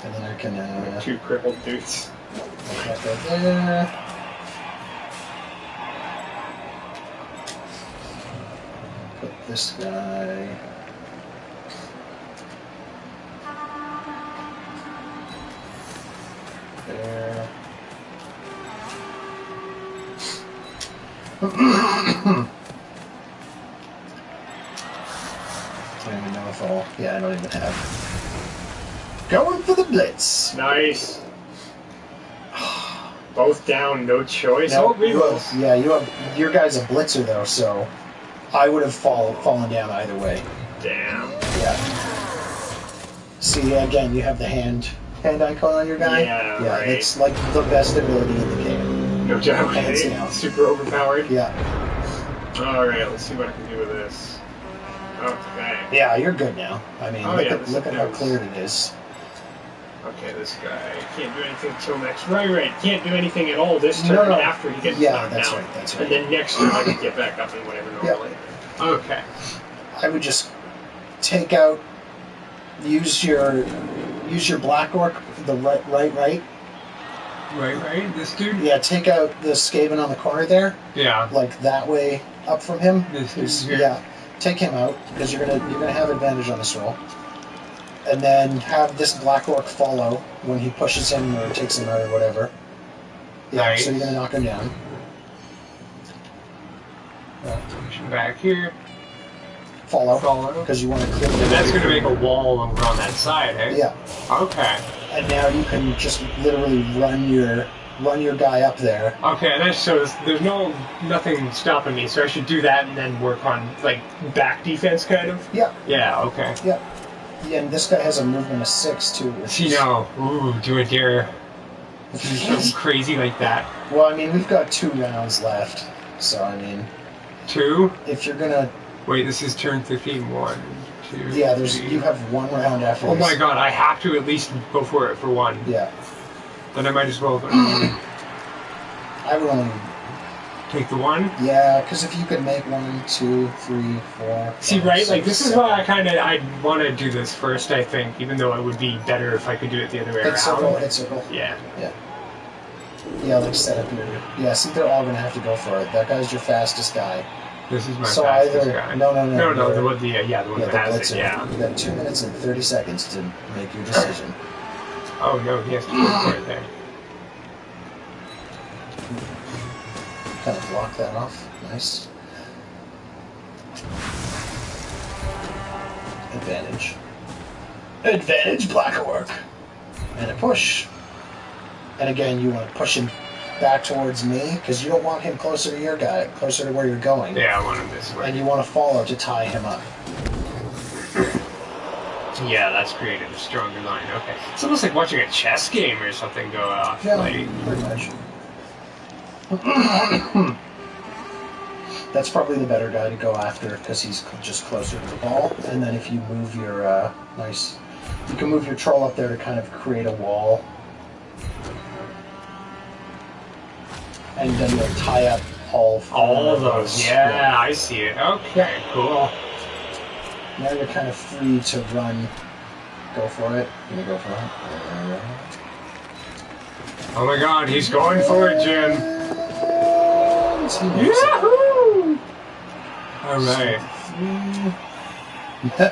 And then I can Two crippled dudes. put that right there. Put this guy. There. I don't even know if I'll. Yeah, I don't even have. Going for the blitz. Nice. Both down, no choice. Now, Oh, rerolls. your guy's a blitzer though, so I would have fallen down either way. Damn. Yeah. See, again, you have the hand icon on your guy. Yeah, right. It's like the best ability in the game. No joke. Hands eh? down. Super overpowered. Yeah. Alright, let's see what I can do with this. Okay. Yeah, you're good now. I mean, Oh, look yeah, at, this look at how is- clear it is. Okay, this guy can't do anything till next. Right. Can't do anything at all this turn No. after he gets Yeah, knocked that's down. right, that's And right. then next turn I can get back up and whatever normally. Okay. I would just take out, use your black orc, the right. Right. This dude? Yeah, take out the Skaven on the corner there, Yeah. like that way up from him. This Is- dude here? yeah, take him out because you're gonna have advantage on this roll, and then have this black orc follow when he pushes him or takes him out or whatever. Yeah, Nice. so you're gonna knock him down. Push him back here. Follow because you want to clear. And that's going to make a wall over on that side, eh? Yeah, Okay. and now you can just literally run your guy up there. Okay, there's nothing stopping me, so I should do that and then work on, like, back defense, kind of? Yeah, Yeah, okay. yeah, and this guy has a movement of 6 too. which See is- now, ooh, do I dare do something crazy like that? Well, I mean, we've got 2 rounds left, so I mean, 2? if you're gonna, Wait, this is turn 15. 1, 2, yeah, 3. you have 1 round after. Oh this. my god, I have to at least go for it for 1. Yeah, Then I might as well I would only. take the 1. Yeah, because if you could make 1, 2, 3, 4. See, 5, right? Like, 6, this is 7. why I'd want to do this first, I think, even though it would be better if I could do it the other way Hit circle, around. hit circle. Yeah. Yeah, like set up your. Yeah, see, they're all gonna have to go for it. That guy's your fastest guy. This is my So fastest either guy. no, No, the one the that has blitzer. it, yeah. You got 2 minutes and 30 seconds to make your decision. Oh no, he has to go for it there. Kind of block that off. Nice. advantage. Advantage black orc. And a push. And again, you want to push him back towards me, because you don't want him closer to your guy, closer to where you're going. Yeah, I want him this way. And you want to follow to tie him up. Yeah, that's created a stronger line. Okay. It's almost like watching a chess game or something go off. Yeah, Like, pretty much. That's probably the better guy to go after, because he's just closer to the ball. And then if you move your, you can move your troll up there to kind of create a wall. And then you'll tie up all all of those. Yeah, I see it. Okay, cool. Now you're kind of free to run. Go for it. Gonna go for it. Oh my god, he's going for it, Jim. Yahoo! Alright.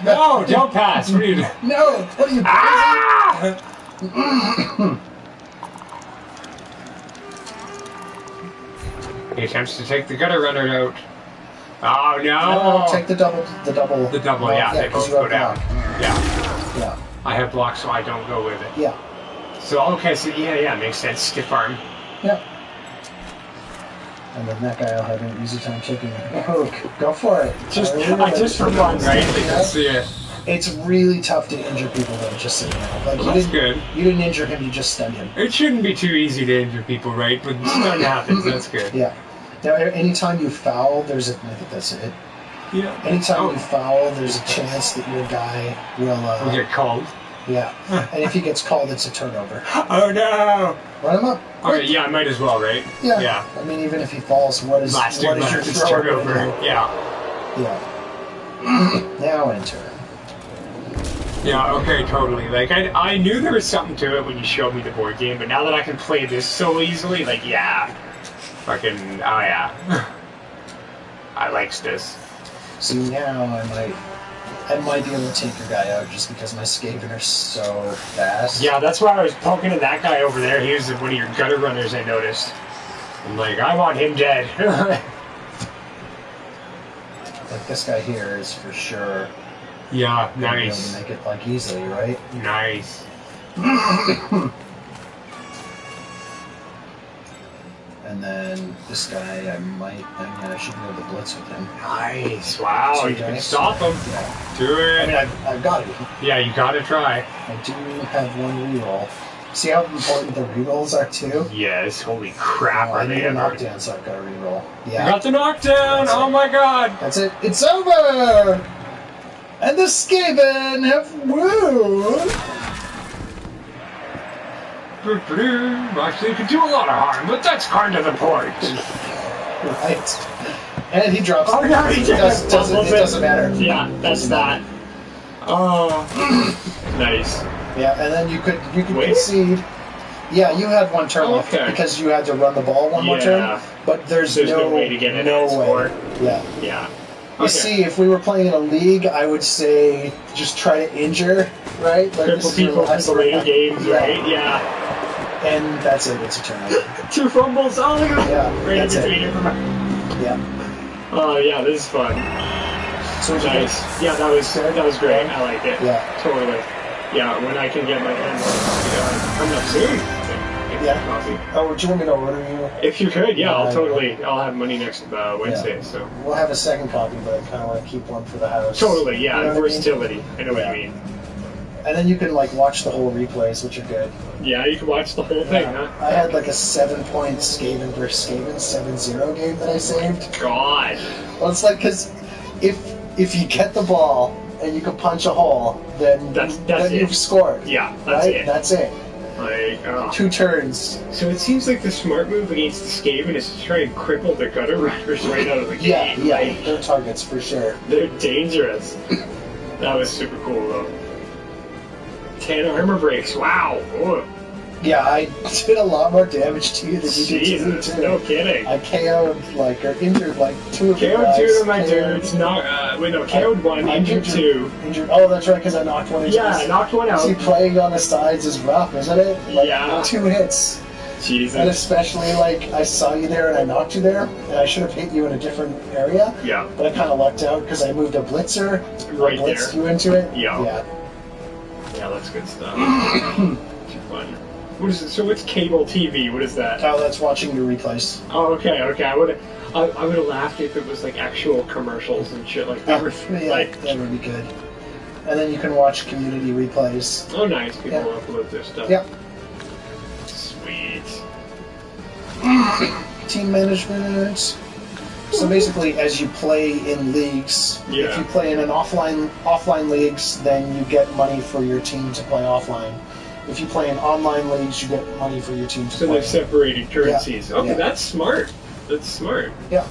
No, don't pass. What are you doing? No! What are you doing? Ah! He attempts to take the gutter runner out. Oh no! No, take the double. The double, well, yeah, they 'cause both you have go down. block. Yeah. Yeah. I have block, so I don't go with it. Yeah. So, okay, so yeah, makes sense. Stiff arm. Yeah. And then that guy will have an easy time taking a hook. Go for it. Just for fun, right? They can see it. It's really tough to injure people though, just so you know. Like, Well, that's good. You didn't injure him, you just stunned him. It shouldn't be too easy to injure people, right? But stun happens, that's good. Yeah. Now, anytime you foul, I think that's it. Yeah. Anytime you foul, there's a chance that your guy will Will get called. Yeah. And if he gets called, it's a turnover. Oh no! Run him up. Okay, yeah, I might as well, right? Yeah. Yeah. I mean, even if he falls, what is Last your it's thrower turnover. gonna do? Yeah. Yeah. Now enter. Yeah, okay, totally. Like, I knew there was something to it when you showed me the board game, but now that I can play this so easily, like, yeah. Fucking, oh yeah. I likes this. See, now I might be able to take your guy out just because my Skaven are so fast. Yeah, that's why I was poking at that guy over there. He was one of your gutter runners, I noticed. I'm like, I want him dead. Like, this guy here is for sure. Yeah, Gonna be able nice. to make it, like, easily, right? Nice. And then this guy, I should be able to blitz with him. Nice. Wow, Two you can dice. stop him. Yeah. Do I mean, it. I've got it. Yeah, you gotta try. I do have one reroll. See how important the rerolls are, too? Yes, holy crap, Oh, are I need they a ever. knockdown, so I've got a reroll. You Yeah. got the knockdown! That's Oh it. my god! That's it. It's over! And the Skaven have won! Actually, you can do a lot of harm, but that's kind of the point. Right. And he drops. Oh, yeah, he it doesn't matter. Yeah, that's that. Oh, nice. Yeah, and then you could Wait. concede. Yeah, you had one turn left Okay. because you had to run the ball one more Yeah. turn. But there's no way to get it no on way. score. Yeah. Yeah. You see, if we were playing in a league, I would say just try to injure, right? Like, this Cripple is your people last for later round. games, Yeah. right? Yeah. And that's it. It's a turnover. 2 fumbles. Oh, look at that. Yeah, Right in that's it. between it. Yeah. Oh, yeah, this is fun. So what'd you Nice. Yeah, that was great. I like it. Yeah. Totally. Yeah, when I can get my hands on it. Coming up soon. Yeah. Coffee. Oh, do you want me to order you? If you could, yeah, I'll Yeah. totally. I'll have money next Wednesday, so. We'll have a second copy, but I kind of want to keep one for the house. Totally, yeah, You know what I mean? versatility. I know what Yeah. you mean. And then you can like watch the whole replays, which are good. Yeah, you can watch the whole thing, huh? I had like a 7-point Skaven versus Skaven 7-0 game that I saved. God. Well, it's like because if you get the ball and you can punch a hole, then That's then it. you've scored. Yeah, that's right? it. That's it. Like, oh. 2 turns. So it seems like the smart move against the Skaven is to try and cripple the gutter runners right out of the Yeah, gate. yeah, Like, they're targets for sure. they're dangerous. That was super cool, though. 10 armor breaks. Wow. Oh, Yeah, I did a lot more damage to you than you did to me Jesus. too. No kidding. I KO'd or injured like 2 of your KO'd guys. 2 of my KO'd dudes. KO'd 1, I injured 2. Injured. Oh, that's right, because I knocked one of Yeah, yours. knocked one out. See, playing on the sides is rough, isn't it? Like, Yeah. 2 hits. Jesus. And especially, like, I saw you there and I knocked you there, and I should have hit you in a different area. Yeah. But I kind of lucked out because I moved a blitzer. Right I blitzed there. you into it. Yeah. Yeah. Yeah, that's good stuff. Too fun. What is it? So what's cable TV? What is that? Oh, that's watching your replays. Oh, okay. I would have laughed if it was like actual commercials and shit like that. Yeah, Like, that would be good. And then you can watch community replays. oh, nice. People Yeah. upload their stuff. Yep. Sweet. Team management. So basically, as you play in leagues, Yeah. if you play in an offline leagues, then you get money for your team to play offline. If you play in online leagues, you get money for your team to So play. they're separated currencies. Yeah. Okay, Yeah. that's smart. That's smart. Yeah.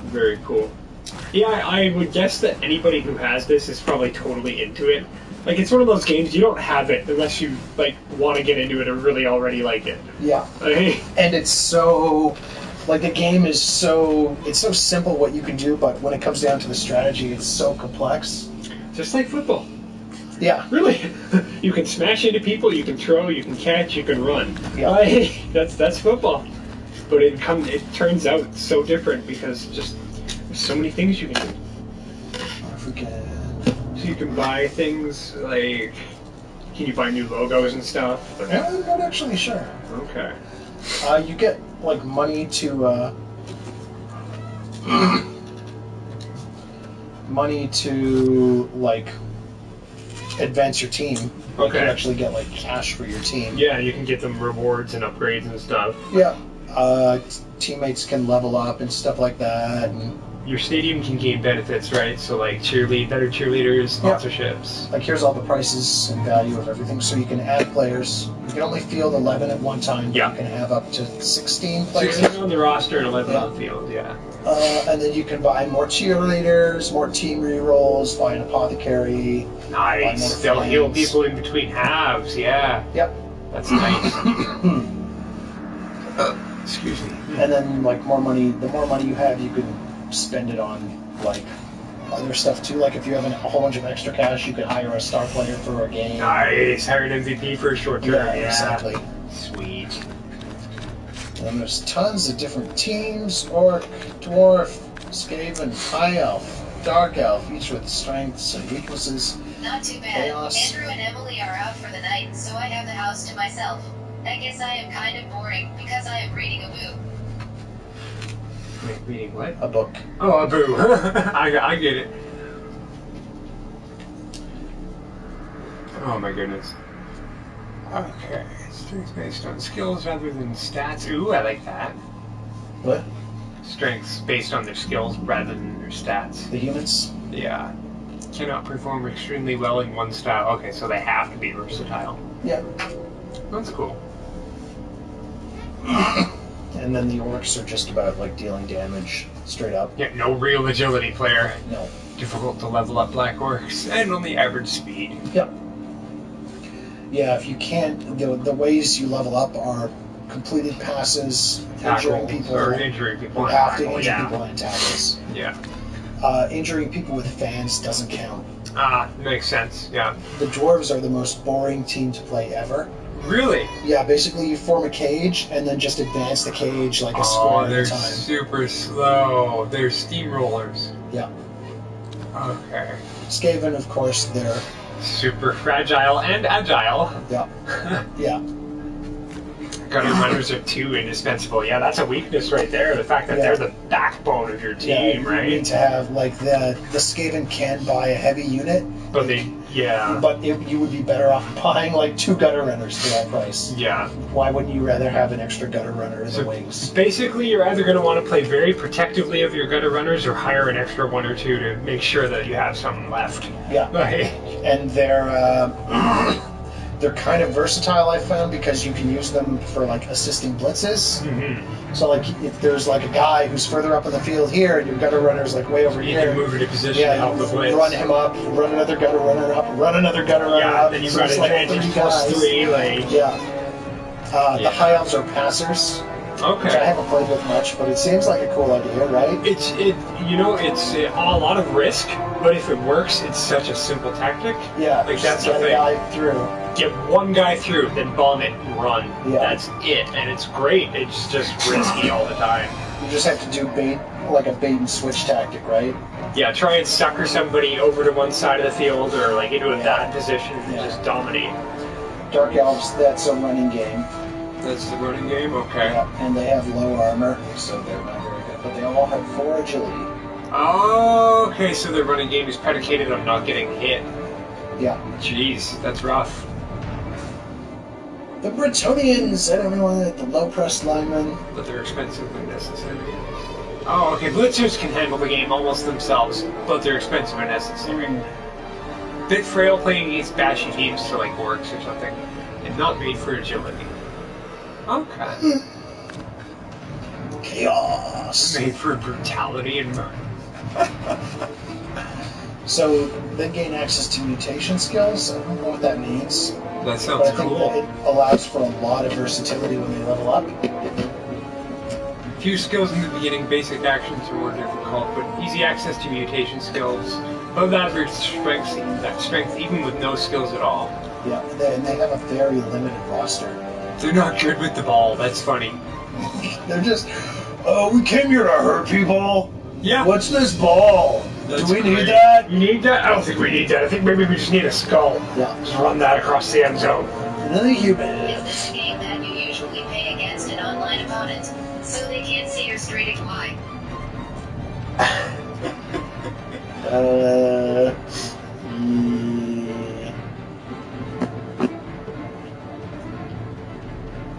Very cool. Yeah, I would guess that anybody who has this is probably totally into it. Like, it's one of those games, you don't have it unless you, like, want to get into it or really already like it. Yeah. Like, And it's so, like, the game is so, it's so simple what you can do, but when it comes down to the strategy, it's so complex. just like football. Yeah. Really. You can smash into people, you can throw, you can catch, you can run. Yeah. Like, that's football. But it turns out so different because just there's so many things you can do. I forget. So you can buy things like, can you buy new logos and stuff? Yeah, I'm not actually sure. Okay. You get, like, money to, like, advance your team. Like, Okay. you actually get, like, cash for your team. Yeah, you can get them rewards and upgrades and stuff. Yeah. Teammates can level up and stuff like that. And, Your stadium can gain benefits, right? So like better cheerleaders, sponsorships. like, here's all the prices and value of everything. So you can add players. You can only field 11 at one time. But Yeah. you can have up to 16 players. 16 on the roster and 11 on the field, yeah. And then you can buy more cheerleaders, more team rerolls, buy an apothecary. Nice. Buy They'll more heal fans. people in between halves, yeah. Yep. That's nice. Excuse me. And then, like, more money. The more money you have, you can spend it on, like, other stuff too. Like, if you have a whole bunch of extra cash, you could hire a star player for a game. Nice. Hire an MVP for a short term. Yeah, exactly. Sweet. And then there's tons of different teams: Orc, Dwarf, Skaven, High Elf, Dark Elf, each with strengths and weaknesses. Not too bad. Chaos. Andrew and Emily are out for the night, so I have the house to myself. I guess I am kind of boring because I am reading a book. Wait, reading what? A book. Oh, a boo. I get it. Oh my goodness. Okay. Strengths based on skills rather than stats. Ooh, I like that. What? Strengths based on their skills rather than their stats. The humans? Yeah. Cannot perform extremely well in one style. Okay, so they have to be versatile. Yeah. That's cool. And then the orcs are just about, like, dealing damage straight up. Yeah, no real agility player. No. Difficult to level up black orcs. And only average speed. Yep. Yeah, if you can't, the ways you level up are completed passes, injuring people, Or injuring people. you and have to tackle, injure yeah. people and tackles. Yeah. Injuring people with fans doesn't count. Ah, makes sense. Yeah. The dwarves are the most boring team to play ever. Really? Yeah, basically you form a cage and then just advance the cage like a square at they're a time. super slow. They're steamrollers. Yeah. Okay. Skaven, of course, they're Super fragile and agile. yeah, yeah. Gutter runners are too indispensable. Yeah, that's a weakness right there. The fact that Yeah. they're the backbone of your team, You right? need to have, like, the Skaven can buy a heavy unit, But yeah. but you would be better off buying, like, 2 gutter runners for that price. Yeah. Why wouldn't you rather have an extra gutter runner in the So wings? basically, you're either going to want to play very protectively of your gutter runners or hire an extra 1 or 2 to make sure that you have some left. Yeah. Right. And they're kind of versatile, I found, because you can use them for, like, assisting blitzes. Mm-hmm. So, like, if there's, like, a guy who's further up in the field here, and your gutter runner's, like, way over You here, can move into position yeah, to help the you blitz. run him up, run another gutter runner up, run another gutter runner Yeah, up. then you've So got it's like advantage 30 plus guys. 3, like... Yeah. The Yeah. high elves are passers, which I Okay. haven't played with much, but it seems like a cool idea, right? It's a lot of risk, but if it works, it's such a simple tactic. Yeah, Like, just that's the get a thing. guy through. get one guy through, then bomb it and run. Yeah. That's it, and it's great. It's just risky all the time. You just have to do like a bait and switch tactic, right? Yeah, try and sucker somebody over to one side of the field or like into a bad position and just dominate. Dark Elves, that's a running game. That's the running game? Okay. Yeah, and they have low armor, so they're not very good. But they all have 4 agility. Oh, okay, so the running game is predicated on not getting hit. Yeah. Jeez, that's rough. The Bretonians, I don't know, the low-pressed linemen. But they're expensive and necessary. Oh, okay, Blitzers can handle the game almost themselves, but they're expensive and necessary. Bit frail playing against bashy teams for like orcs or something, and not made for agility. Okay. Chaos! Made for brutality and murder. So, they gain access to mutation skills. I don't know what that means. That But sounds I think cool. that it allows for a lot of versatility when they level up. Few skills in the beginning, basic actions are more difficult, but easy access to mutation skills. Above average strength even with no skills at all. Yeah, and they have a very limited roster. They're not good with the ball, that's funny. They're just, oh, we came here to hurt people. Yeah. What's this ball? That's Do we great. need that? You need that? I don't think we need that. I think maybe we just need a skull. Yeah. Just run that across the end zone. And then the human. Is this a game that you usually play against an online opponent, so they can't see your straight why? Yeah.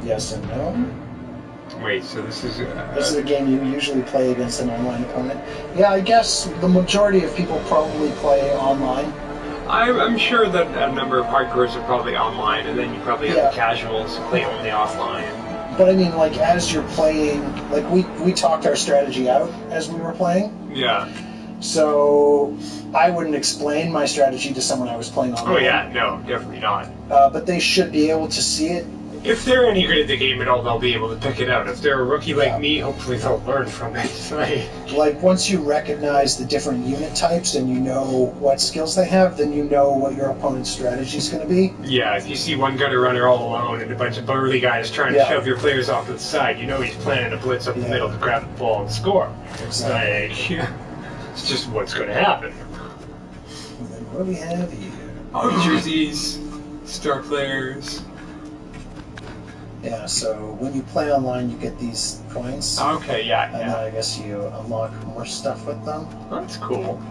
Yes and no. Wait, so this is... This is a game you usually play against an online opponent. Yeah, I guess the majority of people probably play online. I'm sure that a number of hardcores are probably online, and then you probably have Yeah. the casuals who play only offline. But I mean, like, as you're playing, like, we talked our strategy out as we were playing. Yeah. So I wouldn't explain my strategy to someone I was playing online. Oh yeah, no, definitely not. But they should be able to see it. If they're any good at the game at all, they'll be able to pick it out. If they're a rookie like Yeah. me, hopefully they'll learn from it. Like, once you recognize the different unit types and you know what skills they have, then you know what your opponent's strategy is going to be. Yeah, if you see one gunner runner all alone and a bunch of burly guys trying Yeah. to shove your players off to the side, you know he's planning to blitz up the Yeah. middle to grab the ball and score. Exactly. Like, it's just what's going to happen. And then what do we have here? Jerseys, star players. Yeah, so when you play online, you get these coins. Okay, yeah, And then yeah. I guess you unlock more stuff with them. That's cool.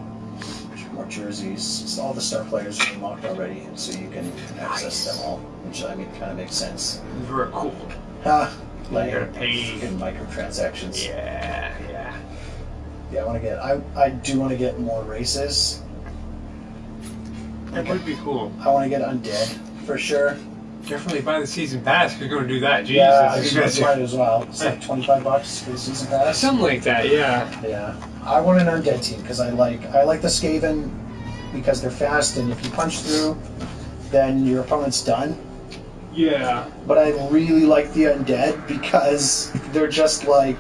More jerseys. So all the star players are unlocked already, so you can access them all, which I mean kind of makes sense. Very cool. Like You gotta pay. in microtransactions. Yeah, yeah. Yeah, I want to get. I do want to get more races. That would be cool. I want to get undead for sure. Definitely buy the season pass if you're going to do that. Jesus, Yeah, I you should guys might are... as well. It's like $25 for the season pass. Something like that, yeah. Yeah, I want an undead team because I like the Skaven because they're fast and if you punch through, then your opponent's done. Yeah. But I really like the undead because they're just like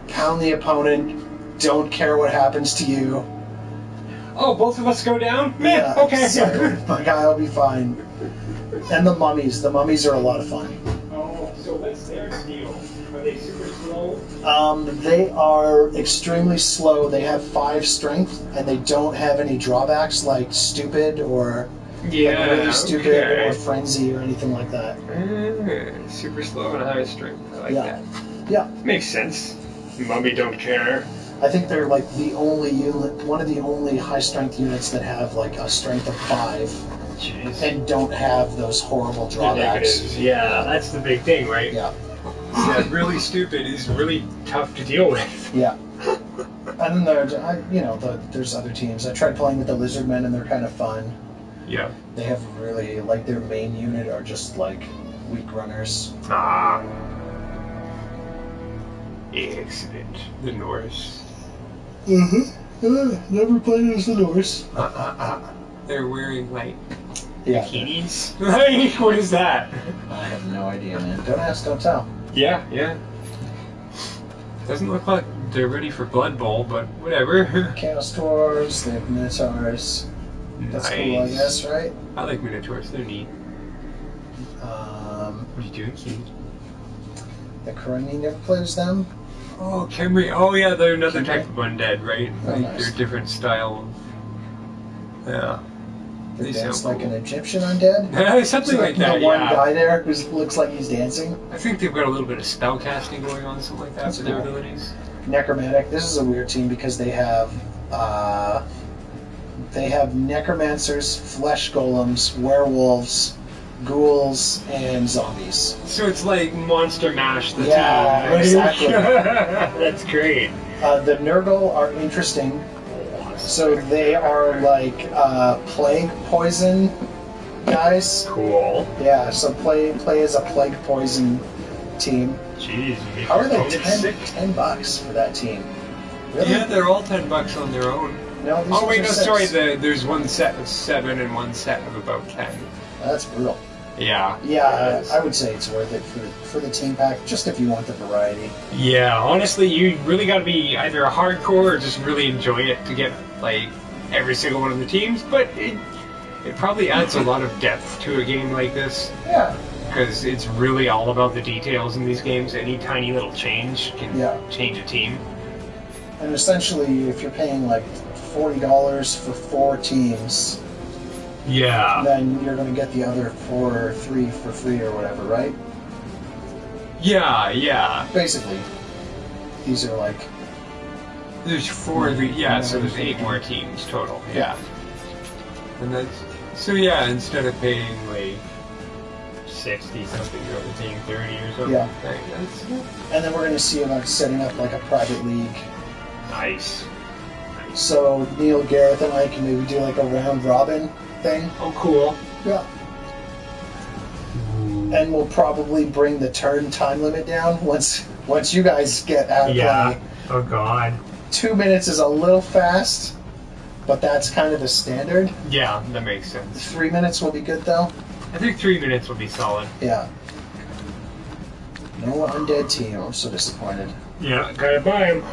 pound the opponent, don't care what happens to you. Oh, both of us go down? Man, Yeah, okay. so my guy will be fine. And the mummies are a lot of fun. Oh, so what's their deal? Are they super slow? They are extremely slow. They have 5 strength, and they don't have any drawbacks like stupid or Yeah, like really stupid okay. or frenzy or anything like that. Super slow and high strength. I like Yeah. that. Yeah, Makes sense. Mummy don't care. I think they're like the only unit, one of the only high strength units that have like a strength of 5 Jeez. and don't have those horrible The drawbacks. negatives. Yeah, that's the big thing, right? Yeah, Yeah, really stupid is really tough to deal with. yeah. And then there's other teams. I tried playing with the Lizardmen and they're kind of fun. Yeah. They have really, like, their main unit are just, like, weak runners. Ah. Excellent. The Norse. Never played as the Norse. They're wearing, like, Yeah. bikinis? Like, what is that? I have no idea, man. Don't ask, don't tell. Yeah, yeah. Doesn't look like they're ready for Blood Bowl, but whatever. Chaos Dwarves, they have Minotaurs. That's cool, I guess, right? I like Minotaurs, they're neat. What are you doing, Keith? The Karani never plays them. Oh, Khemri. Oh, yeah, they're another Khemri. type of undead, right? Oh, Like, nice. they're different style. Yeah. They They dance sound like an cool. Egyptian undead. Something So like the that, one yeah. guy there who looks like he's dancing. I think they've got a little bit of spell casting going on, something like that, That's for their cool. abilities. Necromantic. This is a weird team because they have necromancers, flesh golems, werewolves, ghouls, and zombies. So it's like Monster Mash the Yeah, team. Right? exactly. That's great. The Nurgle are interesting. So they are like plague poison guys. Cool. Yeah, so play as a plague poison team. Jeez. you How are they make your opponent sick. $10 for that team? Really? Yeah, they're all $10 on their own. No, these Oh wait, no, ones are sorry. $6. There's one set of 7 and one set of about 10. That's brutal. Yeah. Yeah, it is. I would say it's worth it for the team pack, just if you want the variety. Yeah, honestly, you really got to be either a hardcore or just really enjoy it to get like every single one of the teams. But it probably adds a lot of depth to a game like this Yeah. because it's really all about the details in these games. Any tiny little change can change a team. And essentially, if you're paying like $40 for 4 teams, Yeah. then you're going to get the other 4 or 3 for free or whatever, right? Yeah. Basically, these are like There's 4 of the, so there's 8 more teams total. Yeah. And that's so instead of paying like 60 something, you're only paying 30 or something. Yeah. That's and then we're going to see about setting up like a private league. nice. So Neil, Gareth, and I can maybe do like a round robin thing. Oh, cool. Yeah. And we'll probably bring the turn time limit down once you guys get out of play. Oh God. 2 minutes is a little fast, but that's kind of the standard. Yeah, that makes sense. 3 minutes will be good though. I think 3 minutes will be solid. Yeah. No undead team. I'm so disappointed. Yeah, gotta buy them.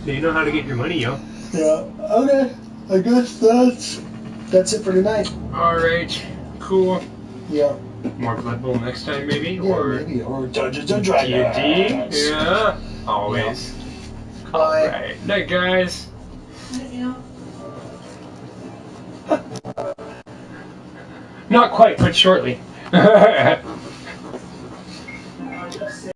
They know how to get your money, yo. Yeah. Okay. I guess that's it for tonight. All right. Cool. Yeah. More Blood Bowl next time, maybe, Yeah, or maybe. Or Dungeons and Dragons. D&D. Yeah. Always. Bye. All right. Night, guys. Not quite, but shortly.